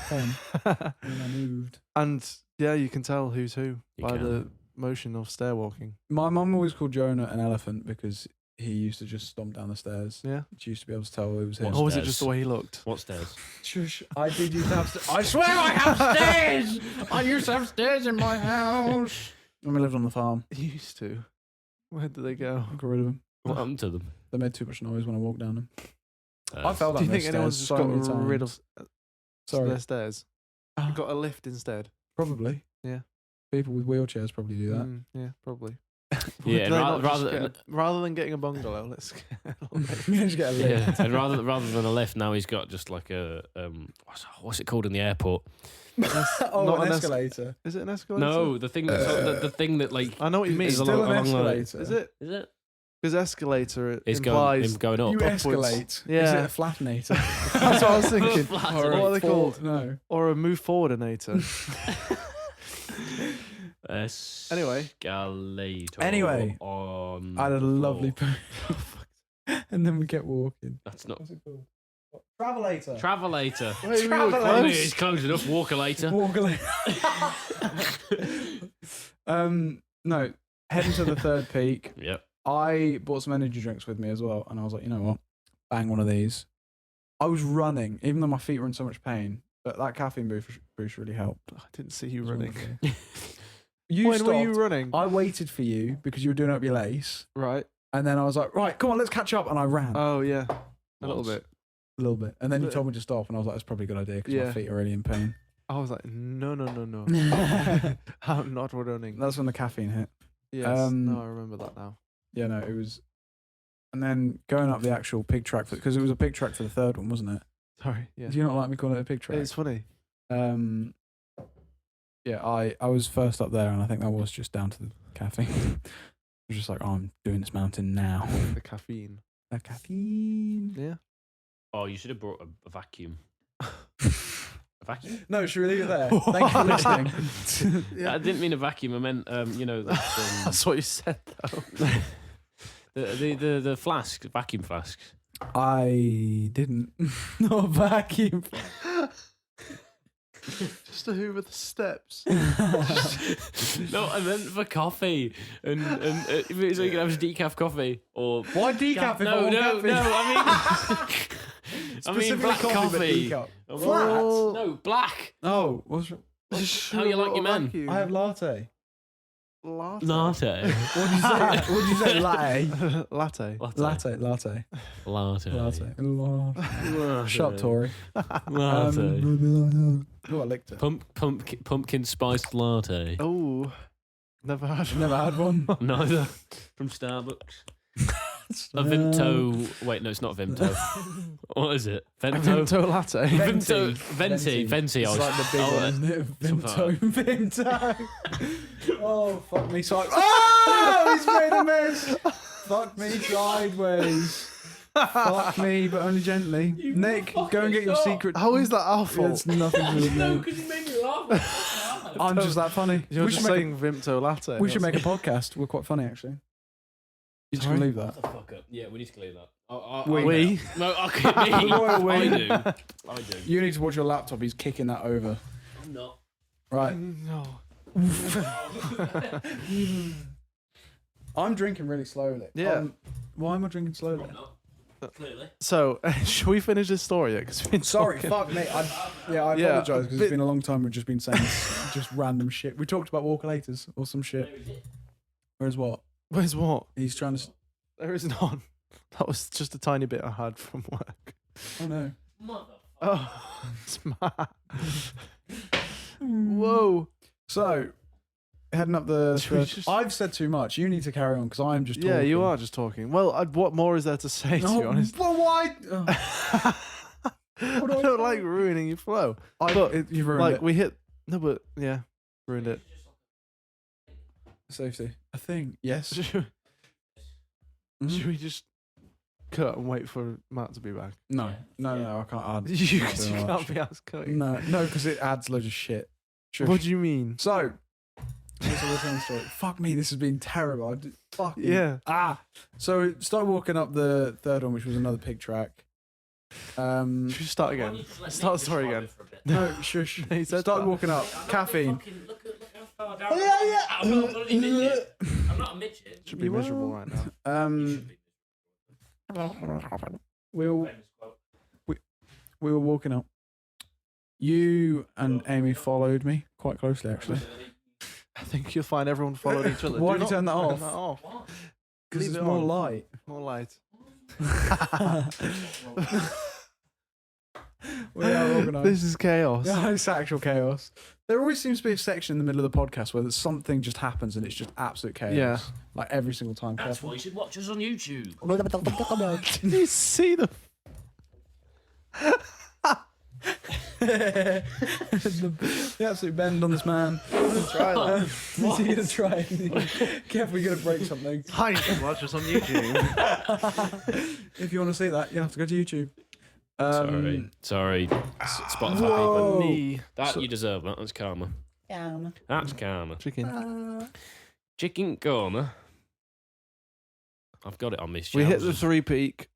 10 when I moved. And yeah, you can tell who's who You by can. the motion of stair walking. My mum always called Jonah an elephant because he used to just stomp down the stairs. Yeah. She used to be able to tell it was him. What's Or was it stairs? just the way he looked? What stairs? Shush, I did used to have stairs. I swear I have stairs! I used to have stairs in my house. When we lived on the farm, He used to. Where did they go? I got rid of them. What happened to them? They made too much noise when I walked down them. I Uh, fell Do down you think those anyone's stairs just so got many rid times. of Sorry. their stairs? Got a lift instead. Probably. Yeah. People with wheelchairs probably do that. Yeah, probably. Yeah, Do they rather- not just rather- rather than getting a bungalow, let's get a lift. You just get a lift. Yeah, and rather than a lift, now he's got just like a what's it called in the airport? Oh, Not an an escalator. Is it an escalator? No, the thing the thing that like I know what you mean. is Still an along the- escalator. Is it? Is it? Because escalator It's implies going up. You upwards. escalate. Is Yeah. it a flattenator? That's what I was thinking. Flattenator. What are they called? No. Or a move forwardinator. Anyway. Escalator. Anyway. On I had a the lovely floor. poo. And then we kept walking. That's not What's it called? Travelator. Travelator. Wait, we were Travelator. Maybe close. it's close enough. Walkalator. No, heading to the third peak. Yep. I bought some energy drinks with me as well, and I was like, you know what? Bang one of these. I was running, even though my feet were in so much pain, but that caffeine boost really helped. I didn't see you It was running. wonderful. You When were you stopped. running? I waited for you because you were doing up your lace, Right. and then I was like, right, come on, let's catch up, and I ran Oh yeah. A little Once. bit. a little bit, and then you But- told me to stop, and I was like, that's probably a good idea because Yeah. my feet are really in pain. I was like, no. That's I'm not running. when the caffeine hit. Yes. No, I remember that now. Yeah, no, it was. And then going up the actual pig track, because it was a pig track for the third one, wasn't it? Sorry. Yeah. Do you not like me calling it a pig track? It's funny. Yeah, I was first up there, and I think that was just down to the caffeine. I was just like, oh, I'm doing this mountain now. The caffeine. The caffeine. Yeah. Oh, you should have brought a vacuum. A vacuum? No, should we leave it there? Thank you for listening. I didn't mean a vacuum. I meant That's what you said though. the flask, vacuum flasks. I didn't. Not a vacuum. Just to hoover the steps. No, I meant for coffee, and so you can have decaf coffee or Why decaf if I no, want no, caffeine? no. I mean, Specifically black but coffee. decaf. Oh, Flat? No, black. Oh, what's How you like your men? I have latte. Latte. Latte. What did you say? What did you say? Latte. Latte. Latte. Latte. Latte. Latte. Shut up, Tory. Latte. Oh, I licked it. Pumpkin spiced latte. Oh, never had. Never had one. Neither. From Starbucks. A Vimto. Wait, no, it's not Vimto. What is it? Vento. Vimto latte. Vimto. Venti. Venti. It's like the big one, isn't it? something Vimto. Oh, fuck me sideways. Oh, he's made a mess. Fuck me sideways. Fuck me, but only gently. Nick, go and get your secret. How is that our fault? It's nothing to do with me. because you made me laugh. I'm just that funny. You're we just should make saying Vimto latte. we should make a podcast. We're quite funny, actually. You just gonna leave that? Shut the fuck up. Yeah, we need to clear that. We? No, okay, me. Royal we. I do. You need to watch your laptop. He's kicking that over. I'm not. Right. No. I'm drinking really slowly. Yeah. Why am I drinking slowly? I'm not. Clearly. So, should we finish this story yet? Cause we've been Sorry, talking. fuck me. I apologise because it's been a long time. We've just been saying just random shit. We talked about Walker-laters or some shit. Whereas what? Where's what? He's trying to. There is none. That was just a tiny bit I had from work. Oh no. Oh, smart. Whoa. So, heading up the. Should we just- I've said too much. You need to carry on because I'm just. Yeah, you talking. are just talking. Well, what more is there to say, to be honest? Well, why? I don't like ruining your flow. You ruined Like, it. we hit... No, but, yeah. Ruined it. Safety. A thing. Yes. Should Mhm. we just cut and wait for Matt to be back? No, I can't. You can't do that. can't be asked cutting. No, because it adds loads of shit. Shush. What do you mean? So, what's the return story? Fuck me, this has been terrible. Fucking Yeah. So, started walking up the third one, which was another pig track. Should we start again? Start the story again. No, shush. He said Started that. walking up. Caffeine. Look how far down. I'm not a bloody midget. I'm not a midget. Should be miserable right now. We were walking up. You and Amy followed me quite closely, actually. I think you'll find everyone followed each other. Why Do did you turn that not off? turn Because Leave it's it more on. light. More light. We are organised. This is chaos. Yeah, it's actual chaos. There always seems to be a section in the middle of the podcast where something just happens and it's just absolute chaos. Yeah. Like every single time. That's why you should watch us on YouTube. Did you see the... the absolute bend on this man. Try that. Is he going to try it? Careful, you're going to break something. Hi, you can watch us on YouTube. If you want to see that, you have to go to YouTube. Sorry. Spotify Whoa. people. Knee. That you deserve that. That's karma. That's karma. Chicken. Chicken karma. I've got it on this. We hit the three peak.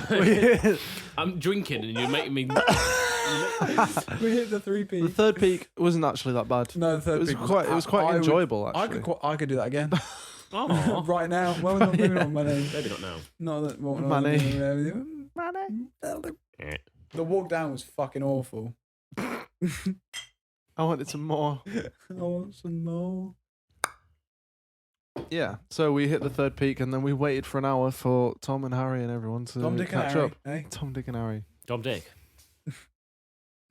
We hit- I'm drinking and you're making me. We hit the 3P. the third peak wasn't actually that bad. No, the third It was peak quite. It was quite I would- enjoyable. I Actually. I could do that again. Oh, Right now. Well, we're not moving on, my name. maybe not now. No, that won't. Money. The walk down was fucking awful. I wanted some more. I want some more. Yeah. So we hit the third peak, and then we waited for an hour for Tom and Harry and everyone to Tom, Dick, and catch Harry. up. Eh? Tom, Dick, and Harry. Tom Dick.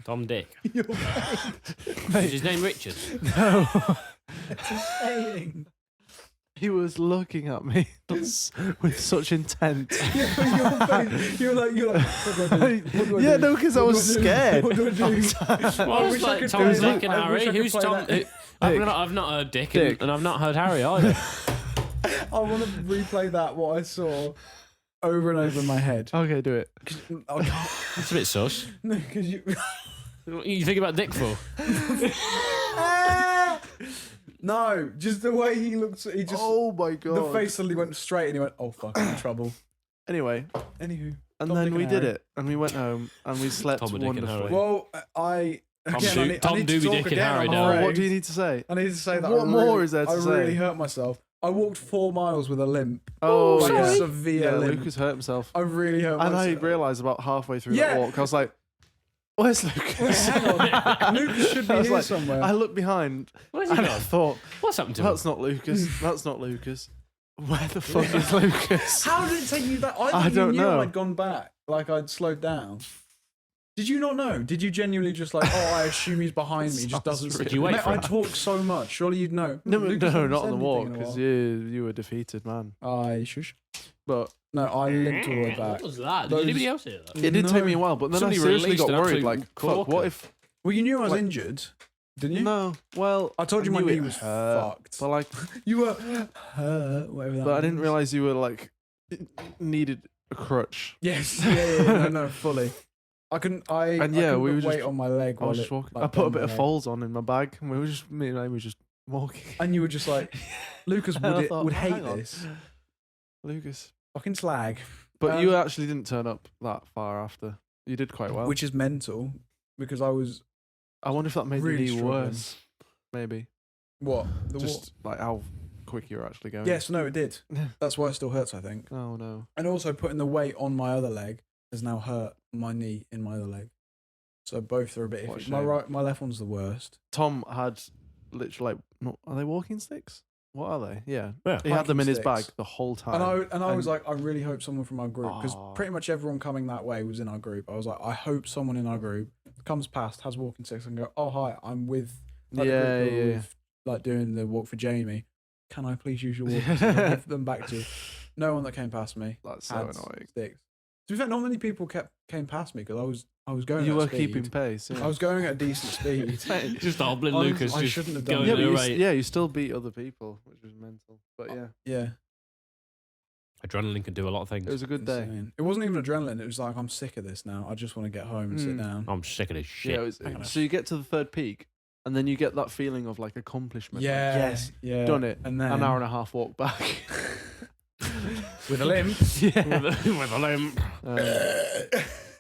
Tom Dick. You're Is his name Richard? No. saying. He was looking at me with such intent. You're like, what do I do? Yeah, no, because I What was do I do? scared. What do I do? Well, I was wish I like could Tom, play Dick, that. and I wish Harry. I could Who's play Tom? that. I've not heard Dick, Dick. and I've not heard Harry either. I want to replay that, what I saw, over and over in my head. Okay, do it. I can't. It's a bit sus. No, because you. What you think about Dick for? No, just the way he looked. He just. Oh my god. The face suddenly went straight, and he went, "Oh fuck, I'm in trouble." Anyway, Anywho, and Tom, then Dick, we and did Harry. it, and we went home, and we slept Tom and Dick and wonderfully. Harry. Well, I. Tom Again, I need Doobie to Dick talk and again, Harry I'm down. afraid. What do you need to say? I need to say that. What more is there to I say? really hurt myself. I walked 4 miles with a limp. Oh, Like a yeah. severe Yeah, limp. Lucas hurt himself. I really hurt And I myself. realised about halfway through Yeah. that walk, I was like, where's Lucas? Hang on. Lucas should be I was here like, somewhere. I looked behind Where's he and I gone? thought, What's happened to him? that's not Lucas. That's not Lucas. Where the fuck is Lucas? How did it take you that? I think don't you knew know. I'd gone back. Like I'd slowed down. Did you not know? Did you genuinely just like, oh, I assume he's behind me. He just doesn't. Did you wait Mate, for I him? talk so much. Surely you'd know. No, Lucas hasn't not said on the anything walk in a because while. you were defeated, man. Aye, shush. But No, I limped all the way What back. was that? Did Those- anybody else hear that? it did take me a while. But then Somebody I seriously released got an worried. absolute Like, fuck, corker. what if? Well, you knew I was Like- injured, didn't you? No, well, I told you my knew knee it was hurt, fucked. But like, You were whatever that but I didn't means. realize you were like needed a crutch. Yes, no, fully. I couldn't. And yeah, couldn't we put were just- weight on my leg. I was while just it, walking. like, I put a bent bit my of leg. folds on in my bag, and me and Amy was just walking. And you were just like, Lucas And I would thought, would hate hang on. this. Lucas. Fucking slag. But you actually didn't turn up that far after. You did quite well. Which is mental because I was I wonder if that made really the knee struggling. worse. Maybe. what the Just like how quick you were actually going. Yes, no, it did. That's why it still hurts, I think. Oh no. And also putting the weight on my other leg has now hurt my knee in my other leg. So both are a bit What a iffy. shame. My left one's the worst. Tom had literally are they walking sticks? What are they? Yeah. Yeah. He had them in Hiking his bag sticks. the whole time. And I was And- like, I really hope someone from our group, because Aw. pretty much everyone coming that way was in our group. I was like, I hope someone in our group comes past, has walking sticks, and go, oh hi, I'm with like, the Yeah, group who are yeah. with, like doing the walk for Jamie. Can I please use your walking sticks? I'll give them back to you. No one that came past me That's so had annoying. sticks. To be fair, not many people came past me because I was going. You at were speed. keeping pace. Yeah. I was going at a decent speed. Just hobbling Honestly, Lucas. I just shouldn't have done going yeah, that. but at you, a rate. yeah, you still beat other people, which was mental. But yeah, Yeah, Adrenaline can do a lot of things. it was a good day. insane. It wasn't even adrenaline. It was like, I'm sick of this now. I just want to get home and sit Mm. down. I'm sick of this shit. Yeah, it was, Hang on. so you get to the third peak, and then you get that feeling of like accomplishment. like, Yeah, yes, yeah, done it. And then An hour and a half walk back. with a limp. yeah. With a limp.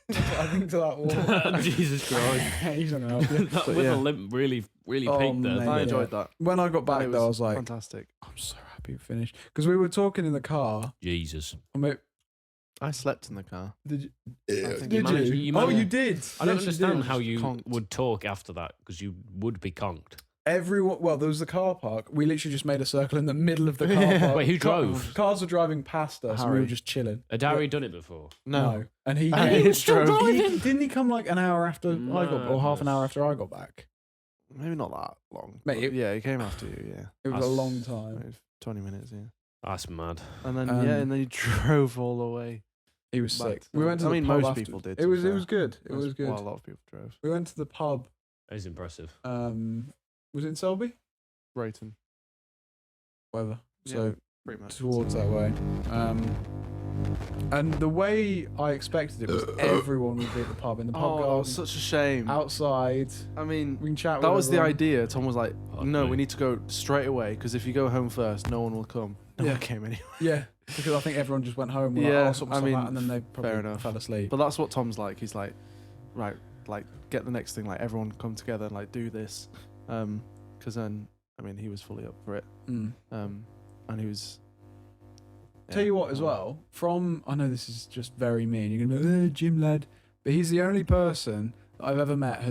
I think to that wall. Jesus Christ. He's not gonna help you. That But with yeah. a limp really Oh, peaked there. mate. I Yeah. enjoyed that. When I got And back, it though, I was like, fantastic. I'm so happy we finished because we were talking in the car. Jesus. I mean, I slept in the car. did you? think Did you you? managed- you Oh, managed- you did. I don't Yes, you understand did. how you Conked. would talk after that because you would be conked. Everyone. Well, there was the car park. We literally just made a circle in the middle of the car park. Wait, who drove? Cars were driving past us, and we were Harry. just chilling. Had Harry done it before? No. And he And he was still driving. Didn't he come like an hour after I got, or half an hour Madness. after I got back? Maybe not that long. Mate, but it- yeah, he came after you, yeah. It was a That's- long time. Maybe 20 minutes, yeah. That's mad. And then, Um, yeah, and then he drove all the way. He was back sick. to- We went to I the mean, pub most after- people did. It to be was fair. good. It was good. Well, a lot of people drove. We went to the pub. That is impressive. Was it in Selby? Brayton, Whatever. Yeah. So pretty much. towards that way. And the way I expected it was everyone would be at the pub in the pub Oh, garden, such a shame. outside. I mean, We can chat. that with was the everyone. idea. Tom was like, Fuck no, me. we need to go straight away because if you go home first, no one will come. No Yeah. one came anyway. Yeah, because I think everyone just went home. Were like, Yeah, oh, sort I myself mean, out, and then they probably fair enough. fell asleep. But that's what Tom's like. He's like, right, like, get the next thing. Like, everyone come together and, like, do this. Because then, I mean, he was fully up for it. Mm. And he was... Tell you what, as well, I know this is just very mean. You're gonna be like, Jim lad, but he's the only person that I've ever met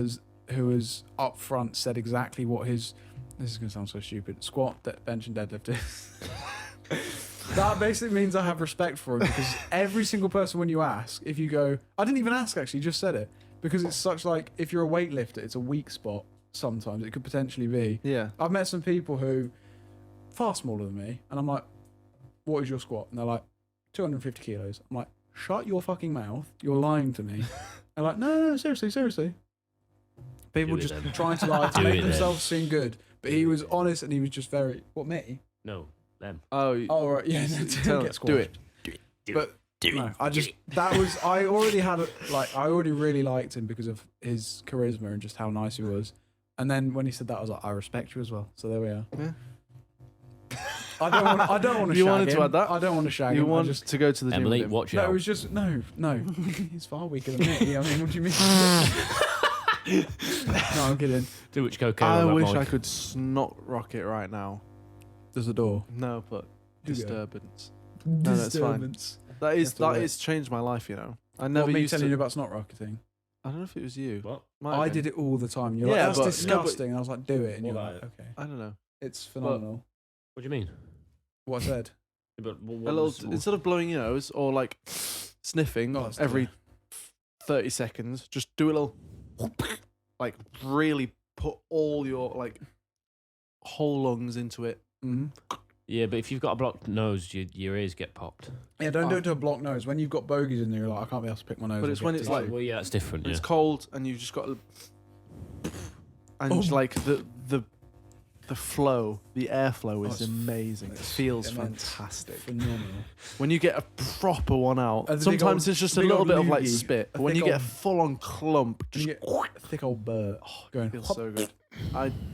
who has up front said exactly what his. This is gonna sound so stupid. Squat, bench, and deadlift is. That basically means I have respect for him because every single person, when you ask, if you go, I didn't even ask actually, just said it because it's such like if you're a weightlifter, it's a weak spot. Sometimes it could potentially be. Yeah. I've met some people who far smaller than me, and I'm like, what is your squat? And they're like, 250 kilos. I'm like, shut your fucking mouth. You're lying to me. They're like, no, seriously. People Do it just then. trying to lie to Do make it then. themselves seem good. But he was honest and he was just very, what, me? No, them. Oh, Oh, right, yeah. tell Get us, squashed. do it. But no, I already really liked him because of his charisma and just how nice he was. And then when he said that, I was like, I respect you as well. So there we are. Yeah. I don't want to. You shag wanted to him. I that? I don't want to shag You him. want I just, to go to the gym Emily, with him. watch no, out. it was just no. He's far weaker than me. I mean, what do you mean? No, I'm kidding. Too much cocaine I on that wish mic. I could snot rocket right now. There's a door. No, but You go. disturbance. No, that's fine. Disturbance. That is have to wait. changed my life. You know, I What, never me used telling to. you about snot rocketing? I don't know if it was you. What? Might have I been. did it all the time. You're Yeah, like, but- that's no, but- disgusting. And I was like, do it. And What you're about like, okay. I don't know. It's phenomenal. What do you mean? What I said. But A little instead of blowing your nose or like sniffing Oh, it's every 30 seconds, just do a little like really put all your like whole lungs into it. Mm-hmm. Yeah, but if you've got a blocked nose, your ears get popped. Yeah, don't do it to a blocked nose. When you've got bogies in there, you're like, I can't be able to pick my nose. But and it's get when it's to like- you. Well, yeah, that's different. When Yeah. it's cold and you've just got to, and Oh. like the flow, the airflow is it's- amazing. It it's feels immense. fantastic. Phenomenal. When you get a proper one out, And the big sometimes old- it's just a big little old bit of like loogie, spit. a But when thick you get a old- full on clump, You just get a thick old bird. Going. feels hop. so good.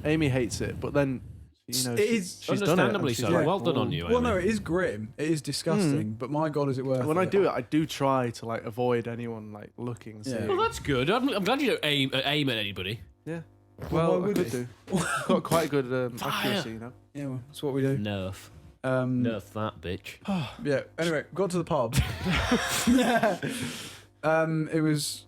Amy hates it, but then you know It is- she's done it. and Understandably she's so. like, Well done on "Oh." you, Well, Amy. no, it is grim. It is disgusting. But my God, is it worth it? When I do it, I do try to like avoid anyone like looking. Yeah. seeing. Well, that's good. I'm glad you don't aim at anybody. Yeah. Well, why Well, I would could it? do. I've got quite good accuracy, you know. Yeah, well, that's what we do. Nerf. Yeah. Nerf that bitch. Yeah. Anyway, got to the pub. It was.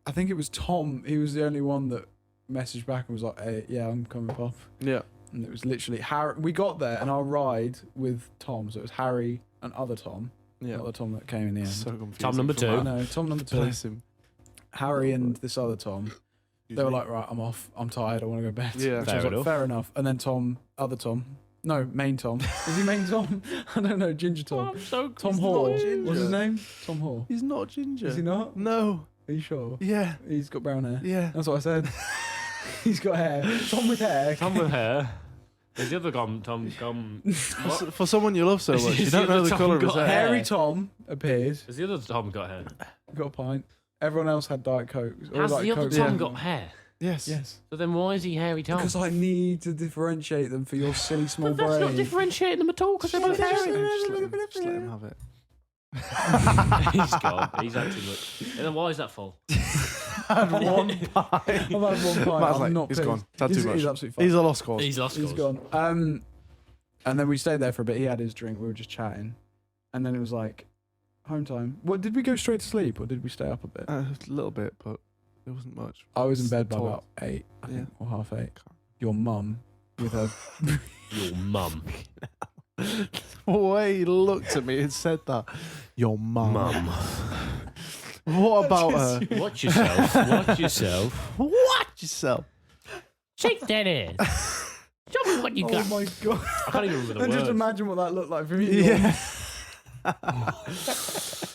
I think it was Tom. He was the only one that messaged back and was like, "Hey, yeah, I'm coming pub." Yeah. And it was literally Harry. We got there and our ride with Tom. So it was Harry and other Tom. Yeah. Not the Tom that came in the end. So confusing. Tom number for two. Matt. No, Tom number 2. Bless him. Harry and this other Tom. Excuse They were me. like, right, I'm off. I'm tired. I want to go to bed. Yeah. Which I was Fair like, enough. fair enough. And then Tom, other Tom. No, main Tom. Is he main Tom? I don't know. Ginger Tom. I'm so Tom he's Hall. not What's ginger. his name? Tom Hall. He's not ginger. Is he not? No. Are you sure? Yeah. He's got brown hair. Yeah. That's what I said. He's got hair. Tom with hair. Tom with hair. There's the other Tom. For someone you love so much, you Is don't the know the Tom colour of his got hair. hair? Hairy Tom appeared. Has the other Tom got hair? Got a pint. Everyone else had Diet Coke. Or Has like the other Coke. Tom Yeah. got hair? Yes. Yes. So then why is he hairy Tom? Because I need to differentiate them for your silly small But that's not brain. differentiating them at all because they're both Just hairy. let him have it. He's gone. He's acting like. And then why is that full? Had one pie. I've had one pint. Matt's I'm like, not he's pissed. gone. Had He's, too much. he's absolutely fine. He's a lost cause. He's lost. He's Scores. gone. And then we stayed there for a bit. He had his drink. We were just chatting. And then it was like, home time. What, did we go straight to sleep or did we stay up a bit? A little bit, but it wasn't much. I was in bed by Talk. about 8, I think, Yeah. or half 8. Your mum with her... Your mum. The way he looked at me and said that. Your mum. Mum. What about her? Watch yourself. Watch yourself. Watch yourself. Shake that ass. Show me what you Oh got. my God. I can't even remember the And just words. imagine what that looked like for me. Yeah.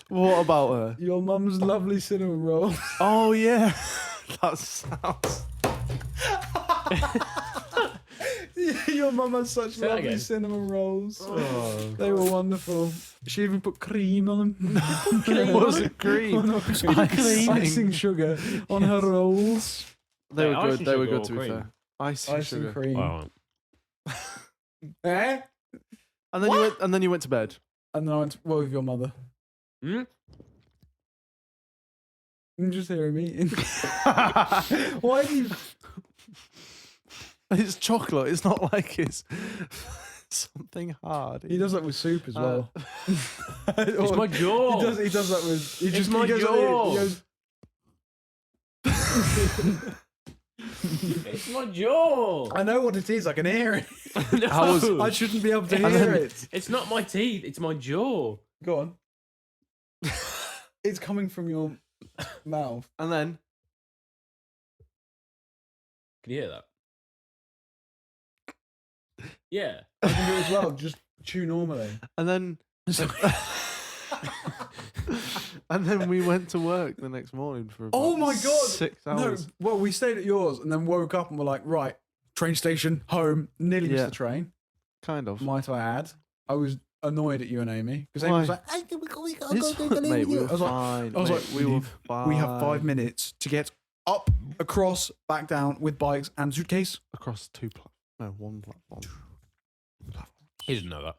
What about her? Your mum's lovely cinnamon roll. Oh yeah. That sounds. Your mum has such Say that lovely again. cinnamon rolls. Oh. They were wonderful. She even put cream on them. Was it cream? Icing sugar on her rolls. They Wait, were icing good. They were sugar good or to be cream? fair. Icing Icing sugar. cream. Wow. Eh? And then you went to bed. And then I went, well, with your mother. Hmm? I'm just hearing me. Why do you... It's chocolate. It's not like it's something hard. He does that with soup as well. It's my jaw. He does that with... He It's just, my he goes, jaw. He goes, It's my jaw. I know what it is. I can hear it. No. I shouldn't be able to And hear then- it. It's not my teeth. It's my jaw. Go on. It's coming from your mouth. And then Can you hear that? Yeah. I can do it as well. Just chew normally. and then and then we went to work the next morning for about Oh my God. 6 No, hours. well, we stayed at yours and then woke up and were like, right, train station, home, nearly missed Yeah. the train. Kind of. Might I add? I was annoyed at you and Amy because Amy Why? was like, "Hey, we gotta It's go fine, mate. We were I was like, fine. I was mate, like, we were fine. we have 5 minutes to get up, across, back down with bikes and suitcase. across one platform. He didn't know that.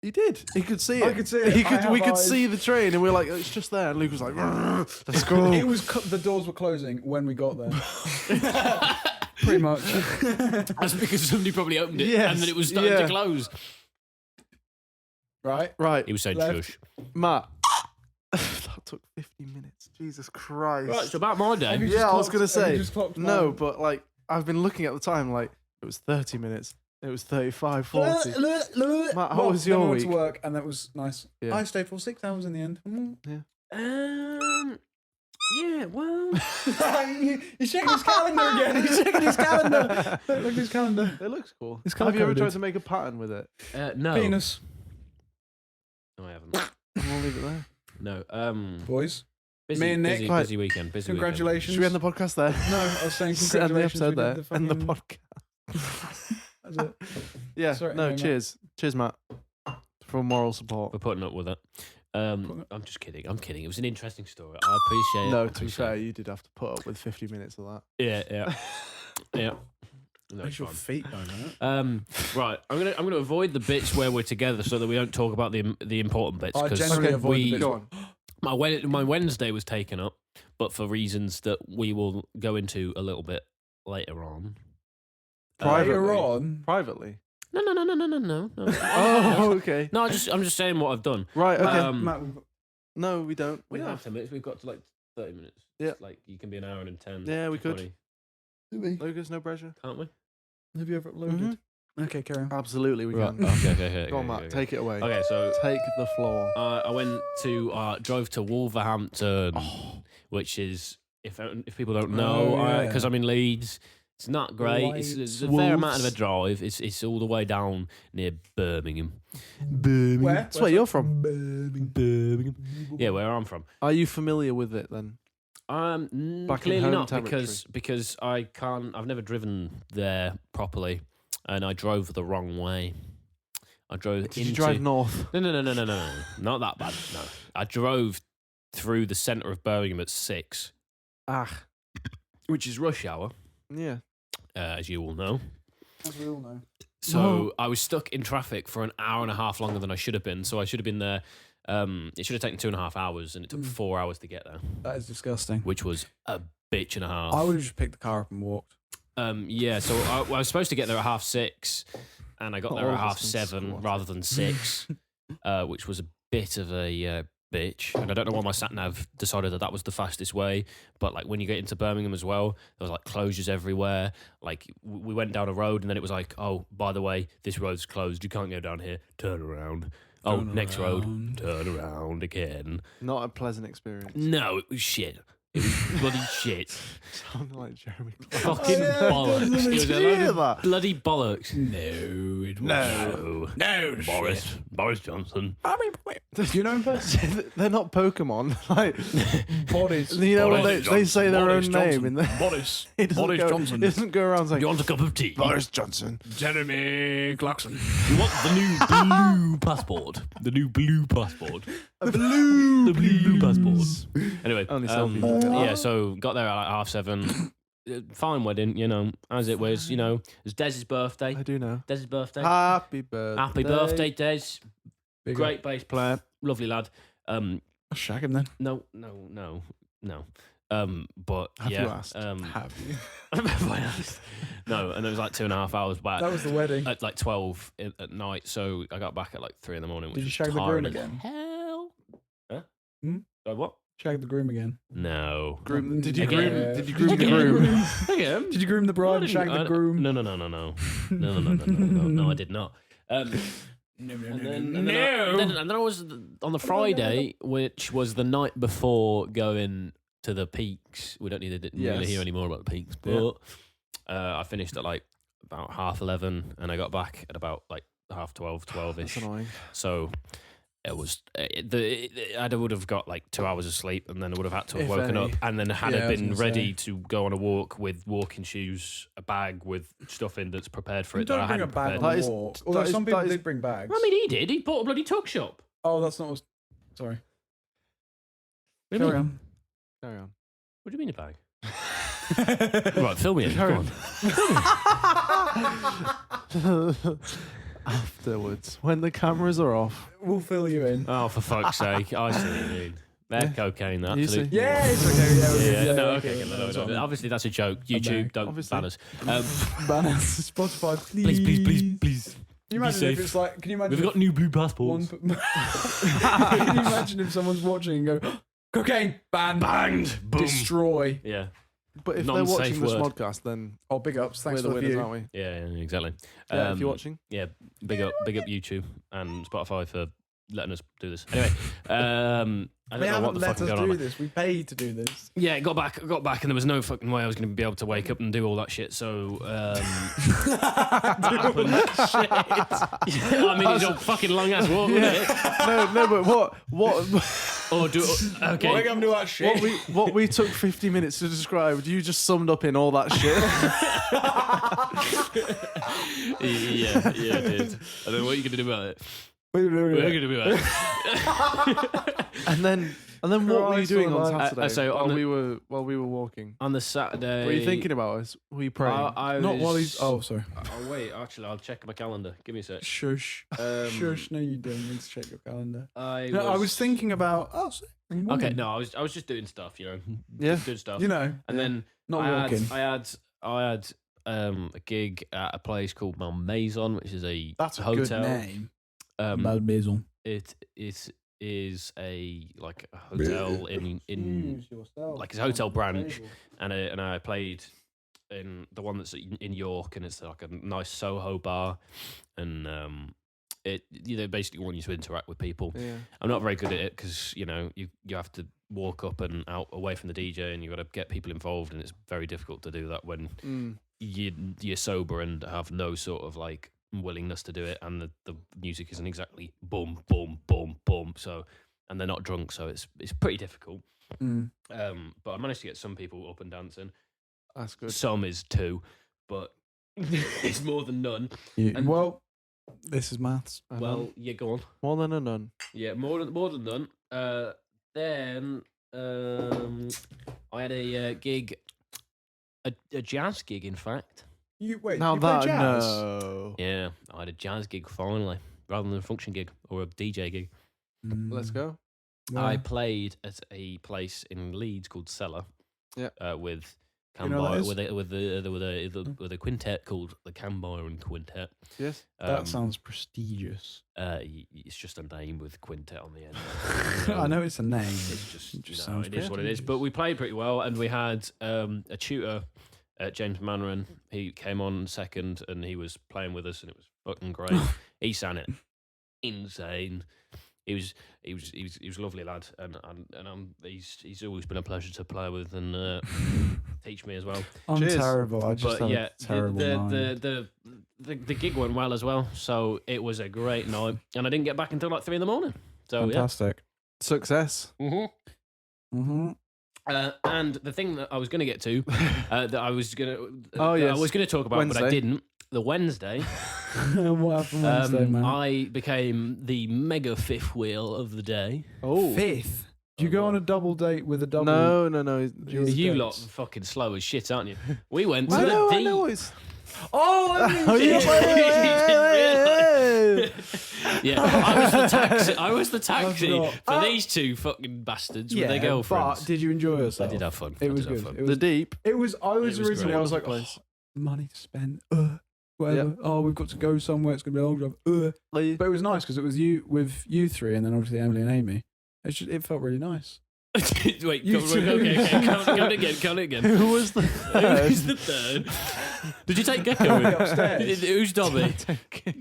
He did. He could see it. I could see it. He I could. have We could eyes. see the train, and we were like, "It's just there." And Luke was like, "Let's go." It was the doors were closing when we got there. Pretty much. That's because somebody probably opened it Yes, and then it was starting yeah. to close. Right. Right, He was saying Left. shush. Matt. That took 50 minutes. Jesus Christ. Right, it's about my day. Have you Yeah, just I was clocked- gonna have you say just clocked no, mine? but like I've been looking at the time. Like it was 30 minutes. It was 35, 40. Matt, how was your then I went to week? work, and that was nice. Yeah. I stayed for 6 hours in the end. Yeah, well. He's checking his calendar again. He's checking his calendar. Look at his calendar. It looks cool. It's Have you ever colour-coded. tried to make a pattern with it? No. Penis. No, I haven't. We'll leave it there. No. Boys. Busy, Me and Nick. busy, Right. busy weekend. Busy Congratulations. Should we end the podcast there? No, I was saying End the congratulations. episode we there. did End the fucking- podcast. That's it. Yeah. Sorry, no. anyway, Matt. Cheers. Cheers, Matt, for moral support. We're putting up with it. I'm just kidding. I'm kidding. It was an interesting story. I appreciate it. No, I to be appreciate fair, it. you did have to put up with 50 minutes of that. Yeah. Yeah. No, Where's it's your fine. feet going out? Right, I'm gonna avoid the bits where we're together so that we don't talk about the important bits. I 'cause generally avoid the we- bits. Go on. my Wednesday was taken up, but for reasons that we will go into a little bit later on. Privately. Later on. Privately. No. Oh, okay. No, I'm just saying what I've done. Right. Okay. Matt, we've got- No, we don't. We don't have 10 minutes. We've got to like 30 minutes. Yeah. It's like you can be an hour and 10. Yeah, we could. 20, Lucas, no pressure. can't we? have you ever uploaded? Okay, carry on. Absolutely, we Right. can. Okay. Go on, Matt. Take it away. Okay, so Take the floor. I went to drove to Wolverhampton, Oh. which is if people don't know, Oh, yeah. because I'm in Leeds. It's not great. It's a fair amount of a drive. It's all the way down near Birmingham. Where? That's where you're from. Birmingham. Yeah, where I'm from. Are you familiar with it then? Back in Clearly home not territory. because I can't. I've never driven there properly, and I drove the wrong way. I drove. Did you drive north? No, not that bad. No, I drove through the centre of Birmingham at 6, Ah, which is rush hour, yeah. as you all know. As we all know. So I was stuck in traffic for an hour and a half longer than I should have been. So I should have been there. It should have taken 2.5 hours, and it took 4 hours to get there, That is disgusting. which was a bitch and a half. I would have just picked the car up and walked. Yeah, so I was supposed to get there at 6:30, and I got there All at of us been 7:30 squatting. rather than 6, which was a bit of a bitch. And I don't know why my sat nav decided that was the fastest way. But like when you get into Birmingham as well, there was like closures everywhere. Like we went down a road, and then it was like, oh, by the way, this road's closed. You can't go down here. Turn around. Oh, Turn next road. around. Turn around again. Not a pleasant experience. No, it was shit. It was bloody shit. Sounded like Jeremy. Fucking yeah, bollocks. It was Did a you load hear of that? bloody bollocks. No, it No, Boris Johnson. I mean, wait, do you know him personally? They're not Pokemon. Like, Bodies. you know when they say their Boris own name Johnson. in the Boris. he doesn't Boris go, Johnson. He doesn't go around saying You want a cup of tea? Boris Johnson. Jeremy Clarkson. You want the new blue passport? The new blue passport. The blue passport. Anyway, Only selfies you get. yeah, so got there at like 7:30. Fine wedding, you know, as it was. You know, it was Dez's birthday. I do know. Dez's birthday. Happy birthday. Happy birthday, Des. Big Great bass player, lovely lad. I'll shag him then. No. But Have yeah, you asked? Have you? have I asked? No, and it was like 2.5 hours back. That was the wedding. At like 12 at night, so I got back at like 3 in the morning. Which Did you was shag the tiring groom as again? Hell, huh? Hmm? What? Shag the groom again. No. Groom. Did you Again. groom? Did you groom the Again. groom? Again? Did you groom the bride and shag the groom? No, I did not. And then I was on the Friday, which was the night before going to the Peaks. We don't need to really Yes. hear any more about the Peaks, but I finished at like about 11:30, and I got back at about like 12:30, 12ish. That's annoying. So it was I would have got like 2 hours of sleep, and then I would have had to have If woken any. up, and then had Yeah, I I was been gonna ready say. to go on a walk with walking shoes, a bag with stuff in that's prepared for You it. That I don't bring a hadn't bag prepared. on That the is- walk. that Although is- some people that is- did bring bags. I mean, he did. He bought a bloody tuck shop. Oh, that's not what... Sorry. What do you Carry mean? on. Carry on. What do you mean a bag? Right, fill me in. Carry Come on. on. Afterwards, when the cameras are off. We'll fill you in. Oh, for fuck's sake! I see what you mean. They're Yeah. cocaine, that. You absolute- see? Yeah, it's okay. Yeah, Yeah, no, okay, yeah, no, that's no, what I meant. obviously that's a joke. YouTube, don't Obviously. ban us. Banners, Spotify, Please, please. Can you imagine safe. if it's like? Can you imagine? We've if got new blue one, passports. can you imagine if someone's watching and go, cocaine banned, Banged. Boom. destroy? Yeah, But if they're Non-safe watching the word. Smodcast, then Oh, big ups! Thanks we're the for the winners, view. aren't we? yeah, exactly. Yeah, if you're watching. Yeah, big up YouTube and Spotify for letting us do this. Anyway, I They don't know what haven't the let fuck us is going do on. this. We paid to do this. Yeah, I got back, and there was no fucking way I was going to be able to wake up and do all that shit. So, I mean, it's a fucking long ass walk, isn't it? No, but what Or do okay. What are you gonna do that shit? what we took 50 minutes to describe, you just summed up in all that shit. yeah, I did. I don't know what are you going to do about it. What are you going to do about it? and then what were you Christ doing on almighty. Saturday? So on while we were walking. On the Saturday, What were you thinking about us? Were you praying? I Not while was- he's. Oh, sorry. Oh wait, actually, I'll check my calendar. Give me a sec. Shush. Shush. No, you don't need to check your calendar. I was thinking about. Oh, Okay, no, I was just doing stuff, you know. Yeah. Just doing stuff. You know, and then not I walking. had a gig at a place called Malmaison, which is a That's a hotel. good name. Malmaison. It is a hotel in like it's a hotel branch, and I played in the one that's in York, and it's like a nice Soho bar, and they basically want you to interact with people. Yeah. I'm not very good at it because you have to walk up and out away from the DJ, and you got to get people involved, and it's very difficult to do that when you're sober and have no sort of like willingness to do it, and the music isn't exactly boom boom boom boom. So, and they're not drunk, so it's pretty difficult. But I managed to get some people up and dancing. That's good. Some is 2, but it's more than none. Well, this is maths. Well, yeah, go on. More than a nun. Yeah, more than none. Then I had a gig, a jazz gig, in fact. Wait. Now you play that jazz? no. Yeah, I had a jazz gig finally, rather than a function gig or a DJ gig. Let's go. I played at a place in Leeds called Cellar. Yeah. With You know what Cambire, that with a quintet called the Cambyron Quintet. Yes. That sounds prestigious. It's just a name with quintet on the end. I know it's a name. It's just, It just it is what it is. But we played pretty well, and we had a tutor, James Mannerin. He came on second, and he was playing with us, and it was fucking great. He sang it insane. He was a lovely lad, and he's always been a pleasure to play with and teach me as well. I'm Cheers. terrible. I just But have yeah, a terrible mind. the gig went well as well, so it was a great night, and I didn't get back until like 3 a.m. So Fantastic. Success. yeah. Mm-hmm. And the thing that I was going to get to, that I was going to, Oh, yes. I was going to talk about, but I Wednesday. didn't. The Wednesday, What happened Wednesday, man? I became the mega fifth wheel of the day. Oh. Fifth. Do you go on a double date with a double? No. Dual You dates? lot are fucking slow as shit, aren't you? We went to I the know. It's... Oh, Oh, Yeah, I was the taxi forgot. for these two fucking bastards with yeah, their girlfriends. but did you enjoy I yourself? did have fun. It I was did have good. fun. It was The deep. It was. I was It was originally. great. I was like, Place. money to spend. Whatever. Oh, we've got to go somewhere. It's gonna be a long drive. But it was nice because it was you with you three, and then obviously Emily and Amy. It felt really nice. Wait, You go, two. okay, count it again. Who was the Who's the third? Did you take Gecko with you? Upstairs. Who's Dobby?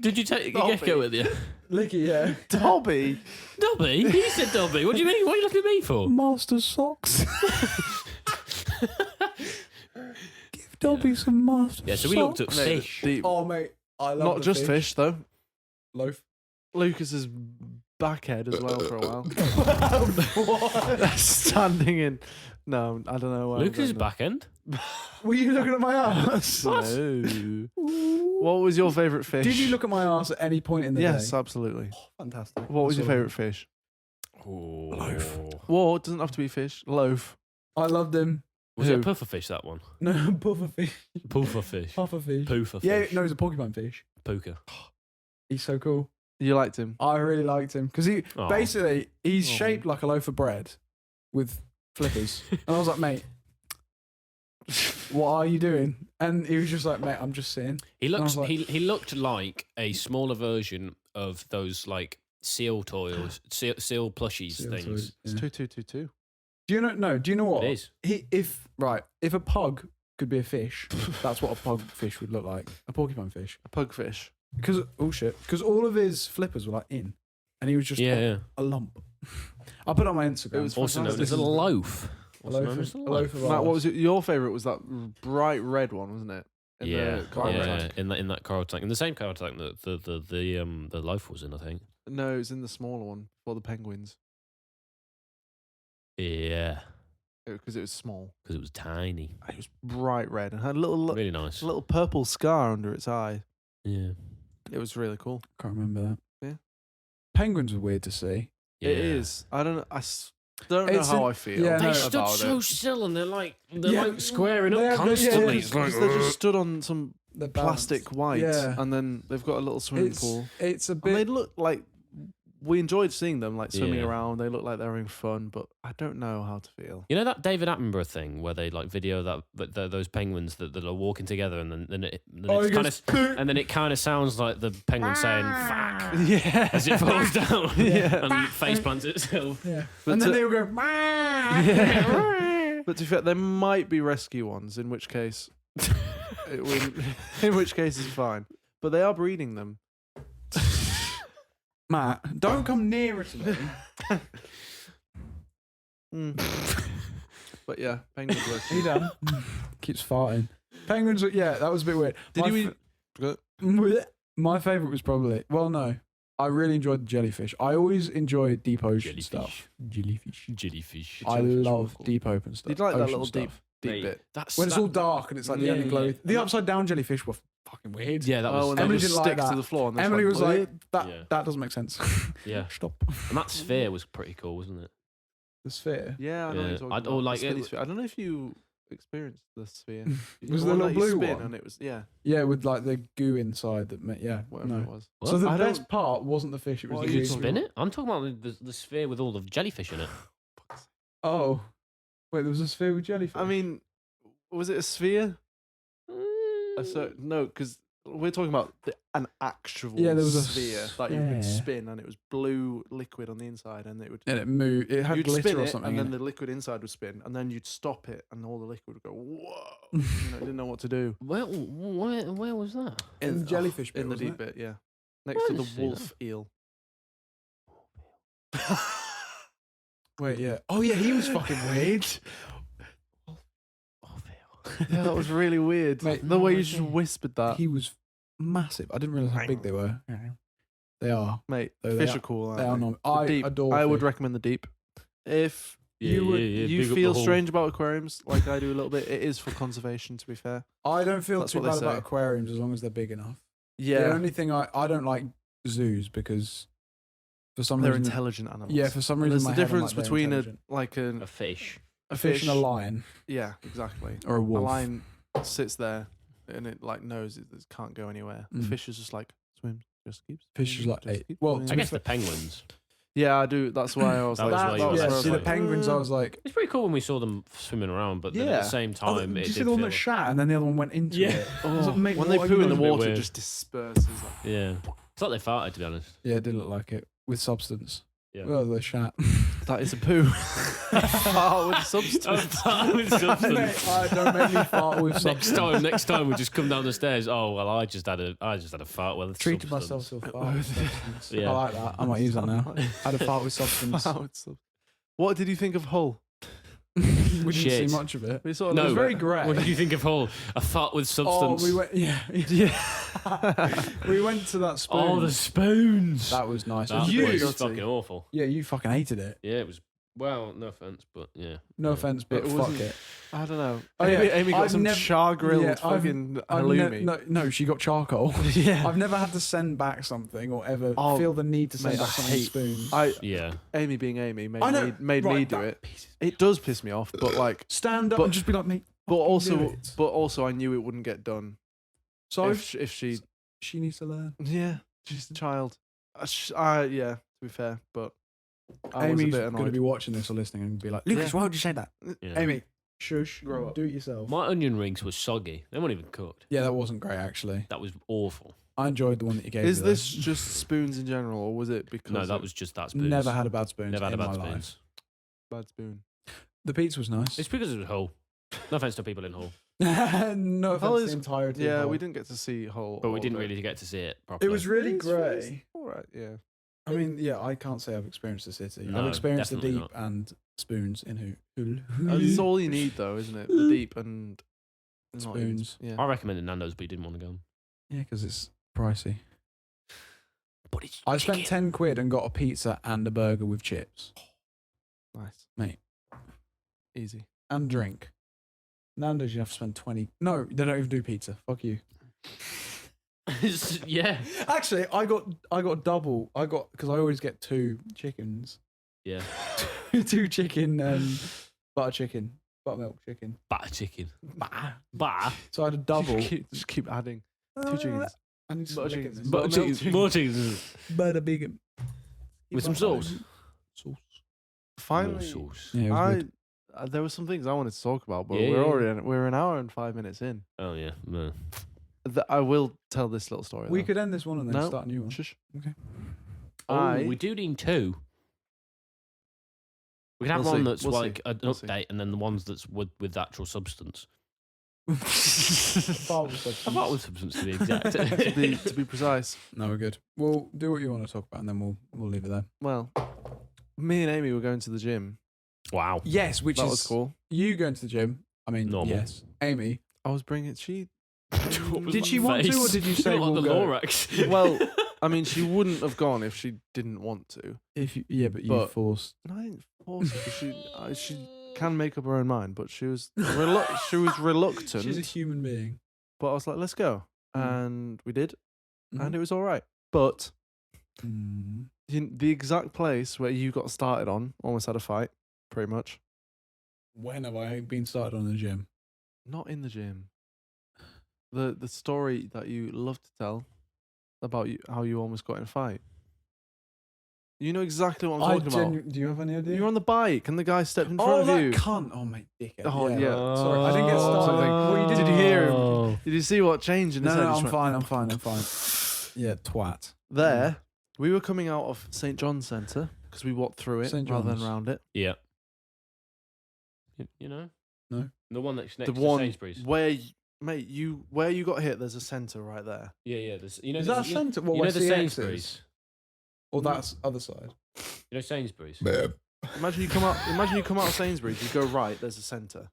Did you take Dobby. Gecko with you? Licky, yeah. Dobby? Dobby? He said Dobby. What do you mean? What are you looking at me for? Master socks. Give Dobby some master. Yeah, so we looked at socks. fish. Deep. Oh mate, I love Not the just fish though. Loaf. Lucas's backhead as well for a while. Standing in. No, I don't know. where I'm Lucas's going back end? Were you looking at my ass? now. No. What was your favourite fish? Did you look at my ass at any point in the Yes, day? absolutely. Fantastic. What was your That's all. favourite fish? Loaf. Well, it doesn't have to be fish. Loaf. I loved him. Was it a Who? pufferfish, that one? No, pufferfish. Pufferfish. Pufferfish. Pooferfish. Yeah, no, he's a porcupine fish. Puka. He's so cool. You liked him. I really liked him because Aw. basically he's Aw. shaped like a loaf of bread, with flippers. And I was like, mate, what are you doing? And he was just like, mate, I'm just sitting. He And I looked was like, he looked like a smaller version of those like seal toys, seal plushies Seal things. toys, It's yeah. 2222. Do you know? No. Do you know what? It is. If a pug could be a fish, that's what a pug fish would look like. A porcupine fish. A pugfish. Because all of his flippers were like in, and he was just Yeah. a lump. I'll put it on my Instagram. It was Also known fantastic. as a loaf. a Also known loaf as of, a a loaf. loaf of Matt, what ours. was it? Your favourite was that bright red one, wasn't it? In Yeah, the coral yeah, tank. in that coral tank, in the same coral tank that the loaf was in, I think. No, it was in the smaller one for the penguins Yeah, because it was small. because it was tiny, It was bright red and had a really nice. little purple scar under its eye. Yeah, It was really cool. Can't remember that. Yeah. Penguins were weird to see. yeah. It is. I don't know. Don't know It's how an- I feel. yeah, They no, stood about so it. still, and they're like Yeah, squaring they up have the- yeah, constantly. yeah, It's like, Because they just stood on some They're balanced. plastic white, Yeah. and then they've got a little swimming It's pool. it's a And they bit. look like we enjoyed seeing them like swimming Yeah. around. They look like they're having fun, but I don't know how to feel. You know that David Attenborough thing where they like video those penguins that are walking together, and then it Oh, he kind goes, of and then it kind of sounds like the penguin saying "fuck" Yeah, as it falls down, Yeah. and face plants itself. Yeah. But And then to- they will go. Yeah. But to be fair, there might be rescue ones, in which case, it would, in which case it's fine. But they are breeding them. Matt, don't come nearer to me. But yeah, penguins were. He done. Keeps farting. Penguins. Yeah, that was a bit weird. Did My you f- eat? My favourite was probably. Well, no. I really enjoyed the jellyfish. I always enjoyed deep ocean stuff. Jellyfish. Jellyfish. I Jellyfish love were cool. deep open stuff. Did you like that ocean little stuff. deep Mate, bit? That's When it's all dark and it's like the Yeah, ending glow. yeah. The upside down jellyfish were fucking weird. Yeah, that was. when they Emily just didn't like stick to that. the floor. And they're Emily was like, "Bleh." Yeah. that doesn't make sense. Yeah, Stop. and that sphere was pretty cool, wasn't it? The sphere. Yeah, I know Yeah. what you're talking I'd- about. or The like spinny it- sphere. I don't know if you experienced the sphere. Was The there a one little that you blue spin one? And it was Yeah, with like the goo inside that yeah. whatever it was. So the I best don't- part wasn't the fish, it was What the are you You could goo. spin it. I'm talking about the sphere with all the jellyfish in it. Oh. Wait, there was a sphere with jellyfish? I mean, was it a sphere? No, because we're talking about an actual Yeah, there was a sphere that you could sphere. spin, and it was blue liquid on the inside, and it would. and it moved. It had You'd glitter spin or it, something. and then in the liquid inside would spin, and then you'd stop it, and all the liquid would go, whoa! You know, didn't know what to do. Where was that? In the jellyfish bit, in the wasn't deep it? bit, yeah, next to I the didn't see wolf eel. Wait, yeah. Oh, yeah, he was fucking weird. Yeah, that was really weird. Mate, the way you just whispered that, He was massive. I didn't realize how big they were. They are. mate. They Fish are- are cool. They are Aren't not. The I deep. adore I would fish. recommend the deep. If You would- you feel strange about aquariums, like I do a little bit, it is for conservation. To be fair, I don't feel That's too what they bad about say. aquariums as long as they're big enough. The yeah, only thing I don't like zoos because for some they're reason. intelligent animals. Yeah, for some reason. There's in the my head I'm difference like, they're between intelligent. A fish. a fish and a lion Yeah, exactly. or a A wolf. lion sits there and it like knows it can't go anywhere. The Mm. fish is just like swims, just keeps. Fish is swimming, like just eight. keeps Well, swimming. I guess the penguins. Yeah, I do. That's why I was That like, was why you were yeah, like, see the like, penguins. I was like, It's pretty cool when we saw them swimming around, but then at Yeah. the same oh, time, did it you see did the one feel that shat and then the other one went into Yeah. it? oh, Does it make when they water poo in the go- bit water, it weird. just disperses. Like, Yeah, it's like they farted, to be honest. Yeah, it did look like it with substance. Yeah. Well, the shat. that is a poo. Fart with substance. Fart with substance. Don't make me fart with substance. Next time we just come down the stairs. Oh well, I just had a fart with Treated substance. myself to a fart with substance. Yeah. I like that. I might use that now. I had a fart with substance. Fart with substance. What did you think of Hull? We didn't Shit. see much of it. We sort of No, It was very grey. What did you think of Hull? A fart with Oh, substance. we went. Yeah, Yeah. we went to that spoon. Oh, the spoons. That was nice. That you, was dirty. fucking awful. yeah, you fucking hated it. Yeah, it was. Well, no offense, but yeah. No offense, but It fuck wasn't- it. I don't know. Oh, yeah. Amy got I've some nev- char grilled yeah, I've- fucking I've halloumi. no, she got charcoal. Yeah. I've never had to send back something or ever Oh, feel the need to send mate, back I something hate- spoon. Yeah. Amy being Amy made I know. me, made Right, me do that it. pisses It does piss me off, but like, Stand up But- and just be like, mate. but do also, it. but also, I knew it wouldn't get done. So if she, she needs to learn. yeah, she's a child. Yeah, to be fair, but I was a Amy's bit going to annoyed. be watching this or listening and be like, Lucas, Yeah. why would you say that? Yeah. Amy, shush. Grow up. Do it yourself. My onion rings were soggy. They weren't even cooked. Yeah, that wasn't great, actually. That was awful. I enjoyed the one that you gave Is me, this just spoons in general, or was it because No, that it- was just that though. spoon. Never had a bad spoon Never had in a my bad life. spoons. bad spoon? The pizza was nice. It's because it was Hull. No offense to people in Hull, No Hull offense to is- the entirety of Yeah, Hull. we didn't get to see Hull, but we all didn't day. really get to see it properly. It was really It's grey. all right. Yeah. I mean, yeah, I can't say I've experienced the city. No, I've experienced the definitely deep and spoons in Hull. That's all you need, though, isn't it? The deep and not even- Spoons. Yeah. I recommended Nando's, but he didn't want to go. Yeah, because it's pricey. But it's I spent chicken. £10 and got a pizza and a burger with chips Nice, Mate. Easy. and drink. Nando's, you have to spend 20. No, they don't even do pizza. Fuck you. Yeah. Actually, I got double. Because I always get 2 chickens. Yeah. 2 chicken, buttermilk chicken. Batter chicken. Bah. Batter. So I had a double. Just keep adding 2 chickens. I need to Butter lick chickens. this. Butter Buttermilk chicken. More chicken. Butter bacon. With some sauce. Sauce. Finally, More sauce. Yeah, it was good. there were some things I wanted to talk about, but Yeah, we're yeah, already we're an hour and 5 minutes in. Oh, yeah. No. I will tell this little story. We though. could end this one and then No. start a new one. Shush. Oh, we do need 2. We can have We'll one see, that's we'll like see, an we'll see. update, and then the ones that's with actual substance. Apart With substance, to be exact. to be precise. No, we're good. We'll do what you want to talk about, and then we'll leave it there. Well, me and Amy were going to the gym. Wow. Yes, which That is was cool. You going to the gym? I mean, Normal. yes. Amy, I was bringing she. did she want to, or did you say like we'll the go? Lorax? Well, I mean, she wouldn't have gone if she didn't want to. But you But- forced. No, I didn't force her. She can make up her own mind, but she was reluctant. She's a human being. But I was like, let's go, and we did, Mm-hmm. and it was all right. But Mm. the exact place where you got started on almost had a fight, pretty much. When have I been started on the gym? Not in the gym. The story that you love to tell about how you almost got in a fight. You know exactly what I'm talking about. Do you have any idea? You were on the bike and the guy stepped in oh, front that of you. cunt! Oh, mate, dickhead. Oh, yeah. Sorry, I didn't get started. Well, Well, did you hear him? Did you see what changed in his No, head? no, He I'm just went, fine. I'm fine. Yeah, twat. There, we were coming out of St. John's Centre because we walked through it St. rather than John's. around it. Yeah. You know? No. The one that's next The to one Sainsbury's. where, mate, where you got hit, there's a centre right there. Yeah, yeah. There's, you know, Is that a there's- centre? What, you know where the CX Sainsbury's? is? Or that's other side? You know Sainsbury's? Imagine you come out of Sainsbury's, you go right, there's a centre.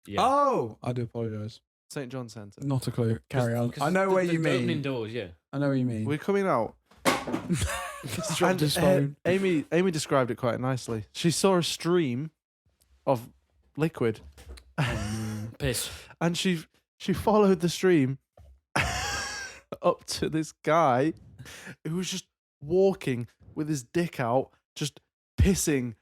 Yeah. Oh, I do apologise. St. John's Centre. Not a clue. Carry on. 'Cause I know the- where the you Opening mean. doors, yeah. I know what you mean. We're coming out. Dropped And, his phone. Amy described it quite nicely. She saw a stream of liquid, Piss. and she followed the stream up to this guy who was just walking with his dick out, just pissing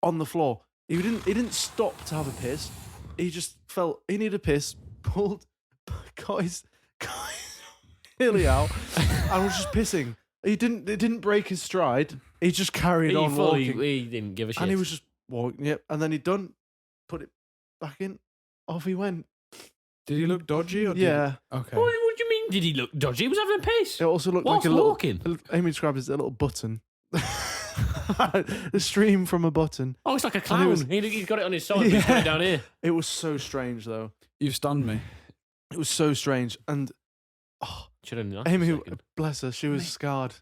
on the floor. He didn't stop to have a piss. He just felt he needed a piss, got his hilly out, and was just pissing. It didn't break his stride. He just carried on walking. He didn't give a shit. And he was just walking, yep. And then he'd done, put it back in, off he went. Did he look dodgy? Or Yeah. Okay. What do you mean? Did he look dodgy? He was having a piss. It also looked Whilst like a little, walking? Amy described it as a little button. The stream from a button. Oh, it's like a And it clown. was- He's got it on his side, but he's got it down here. It was so strange, though. You've stunned me. It was so strange. And Should have known. Amy, bless her, she was scarred.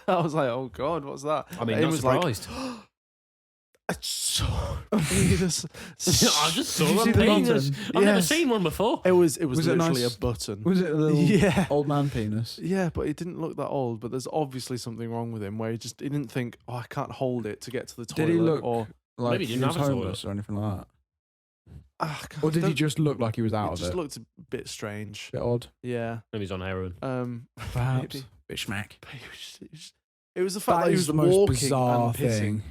I was like, oh, God, what's that? I mean, Amy not was like, surprised. I saw penis. I just saw Did you a see the penis. button? I've never Yes. seen one before. It was Was it literally nice? a button. Was it a little Yeah. old man penis? Yeah, but he didn't look that old. But there's obviously something wrong with him where he didn't think, oh, I can't hold it to get to the toilet. Did he look Or, like Maybe he he didn't was have a homeless or anything like that? God, Or did he don't- just look like he was out It of just it? looked a bit strange. Bit odd. Yeah. Maybe he's on heroin. Perhaps. Maybe. Bit schmack. But it was the fact that, That he is was the most walking bizarre and pissing. thing.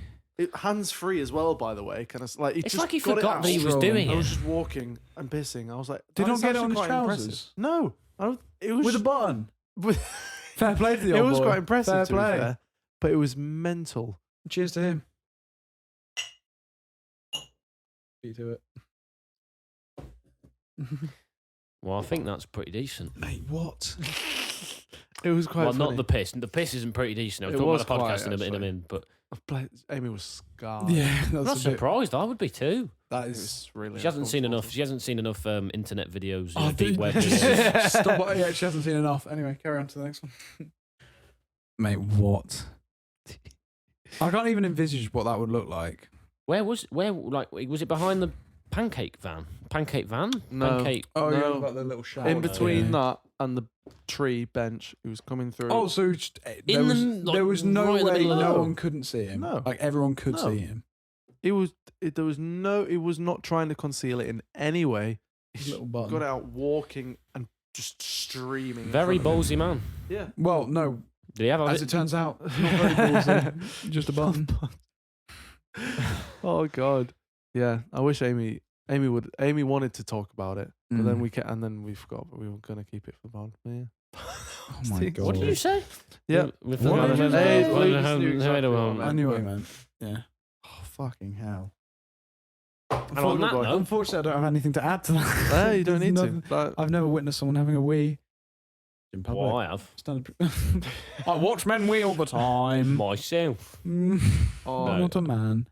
Hands free as well, by the way. Kind of like he It's just like he got it forgot out. that he was Strolling. doing I was it. just walking and pissing. I was like, Did "Oh, not it's get it actually on his quite trousers? impressive." No, it was With a button. with- Fair play to the it old was boy. quite impressive Fair to be play. fair, but it was mental. Cheers to him. Beat to it. Well, I think that's pretty decent. Mate, what? It was quite Well, funny. not the piss. The piss isn't pretty decent. I was It talking was about the podcast quite, in a actually. minute, but Amy was scarred. Yeah, I'm not that's a bit. surprised. I would be too. That It is. was really. She hasn't seen enough. uncomfortable. She hasn't seen enough internet videos, Oh, deep dude. web videos. Stop. Yeah, she hasn't seen enough. Anyway, carry on to the next one. Mate, what? I can't even envisage what that would look like. Where was it behind the pancake van? Pancake van? No. Pancake. Oh, No. yeah, about the little shower. In between Yeah. that and the tree bench, he was coming through. Oh, so there In was, the- like, there was no right in the way middle of no the- one couldn't see him. No. Like everyone could No. see him. It was. There was no. It was not trying to conceal it in any way. His He little got button. out walking and just streaming. in Very front of ballsy man. him. Yeah. Well, no, Did he have a as it turns out, not very ballsy. Just a button. Oh God. Yeah. I wish Amy would. Amy wanted to talk about it, but then we forgot. But we were gonna keep it for the bond. Yeah. Oh my God. What did you say? Yeah. With What did you say? Hey, Lucas knew exactly what I I meant. knew what you meant. Yeah. Oh, fucking hell. And on that note, Unfortunately, I don't have anything to add to that. No, you don't There's need nothing- to. But I've never witnessed someone having a wee in public. well, I have Standard- I watch men wee all the time. myself. Mm, oh, No. Not a man.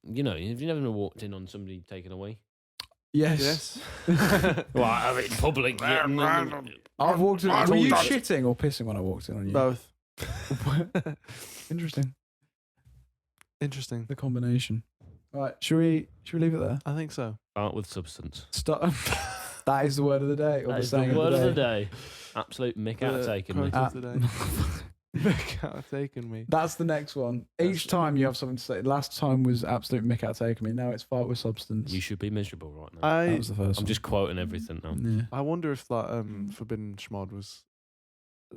You know, have you never walked in on somebody taking a wee? Yes. yes. Well, I have it in public. I've walked in. I've Were you done it. shitting or pissing when I walked in on you? Both. Interesting. Interesting. The combination. All right. Should we leave it there? I think so. Start with substance. Start. That is the word of the day. Or That the is the saying word of the day. day. Absolute mick out of taking me. quote of the day. Mick out of taking me. That's the next one. Each time you have something to say. Last time was absolute mick out taking me. Now it's fight with substance. You should be miserable right now. That I was the first I'm one. just quoting everything now. Yeah. I wonder if that forbidden Shmod was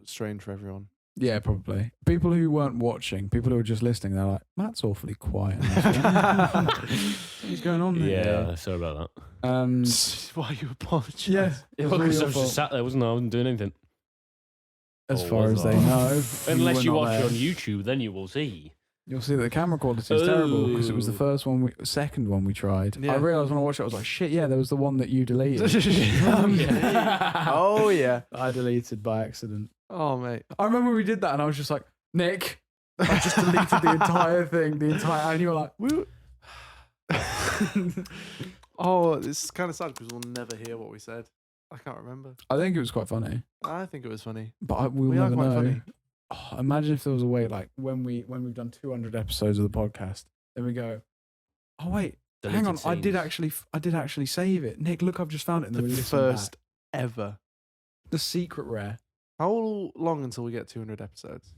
strange for everyone. Yeah, probably. People who weren't watching, people who were just listening, they're like, Matt's awfully quiet. in this one." What's going on there? Yeah, sorry about that. Why you apologise? Yeah. It it's was really because I your was fault. just sat there, wasn't I? I wasn't doing anything. As Or far was as they I? know. Unless were you not watch there. it on YouTube, then you will see. You'll see that the camera quality is terrible because it was the Ooh. first one, second one we tried. Yeah. I realised when I watched it, I was like, shit, yeah, there was the one that you deleted. Oh yeah. I deleted by accident. Oh mate. I remember we did that and I was just like, Nick, I just deleted the entire thing, and you were like, We. Oh, it's kind of sad because we'll never hear what we said. I can't remember. I think it was quite funny, I think it was funny. but we'll We are never quite know. funny. Oh, imagine if there was a way, like when we've done 200 episodes of the podcast, then we go, oh wait, hang on, I did actually save it. Nick, look, I've just found it. And then we The listen first back. ever. The secret rare. How long until we get 200 episodes?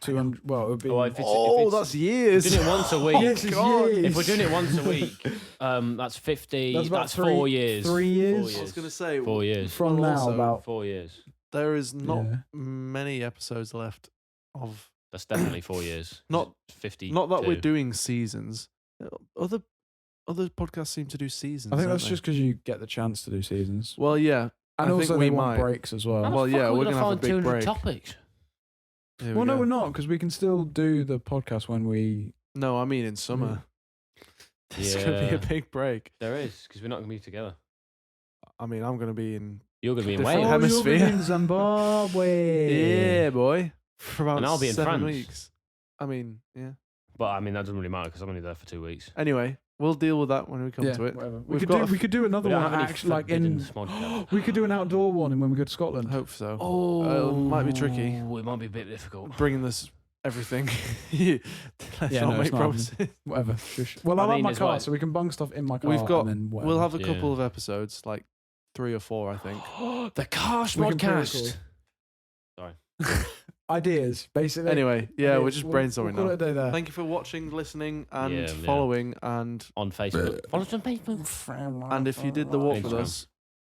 200. Well, it would be. Oh, if it's, Oh, if it's, that's years. doing it once a week. Yes, it's God. years. If we're doing it once a week, that's 50. That's That's, about 4 years. 3 years? 4 I was years. going to say, 4 years. From Well, now, also- about 4 years. there is not Yeah. many episodes left of. That's definitely 4 years. Not- 50. Not that we're doing seasons. Other podcasts seem to do seasons. I think don't that's they? just because you get the chance to do seasons, Well, yeah. and I also think they we want might. breaks as well. Well, yeah, we're gonna have a find big 200 break. topics. Here we Well, no, go. we're not because we can still do the podcast when we. No, I mean in summer. It's going to be Yeah. a big break. There is, because we're not going to be together. I mean, I'm going to be in. You're going to be in Different Wales. hemisphere. you're in Zimbabwe. Yeah, boy. For about And I'll be in 7 France. weeks. I mean, yeah. But I mean, that doesn't really matter because I'm only there for 2 weeks. Anyway, we'll deal with that when we come Yeah, to it. whatever. We've got We could do another We don't one have any actually, like forbidden in. Shmodcast. We could do an outdoor one when we go to Scotland. I hope so. Oh, it might be tricky. It might be a bit difficult. Bringing this everything. Let's Yeah, not no, make it's not promises. Whatever. Shush. Well, I I like mean, my it's car, like- so we can bung stuff in my car. We've got. And then whatever. We'll have a Yeah. couple of episodes, like 3 or 4, I think. The car We can Shmodcast. Ideas, basically. Anyway, yeah, we're Ideas. just We'll brainstorming call now. it a day there. Thank you for watching, listening, and Yeah, yeah. following. And On Facebook. Follow us on Facebook. and if you did the walk with Instagram. us,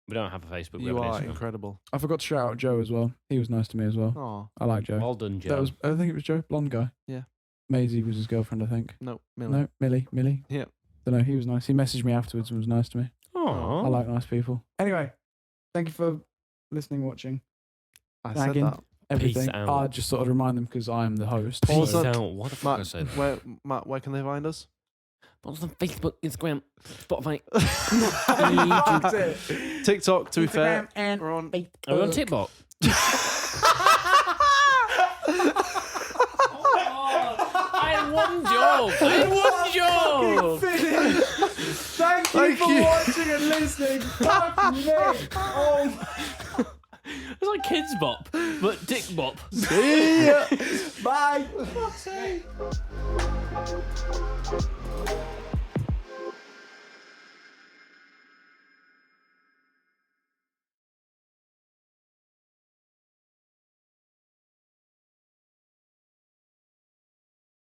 We don't have a Facebook. We you have are an Instagram. incredible. I forgot to shout out Joe as well. He was nice to me as well. Oh I like Joe. Well done, Joe. That was. I think it was Joe, blonde guy. Yeah. Maisie was his girlfriend, I think. no, Millie. No, Millie. Yeah. Don't know. He was nice. He messaged me afterwards and was nice to me. Aw. I like nice people. Anyway, thank you for listening, watching. I said Tagging. that. everything. out. I just sort of remind them because I'm the host. Peace Also- out. What the fuck I said? Matt, where can they find us? What's on Facebook, Instagram, Spotify? TikTok, to be fair. and We're on. Are we on TikTok? I had one job. Thank you for watching and listening. Fuck me. Oh It's like Kids Bop, but Dick Bop. See ya. Bye.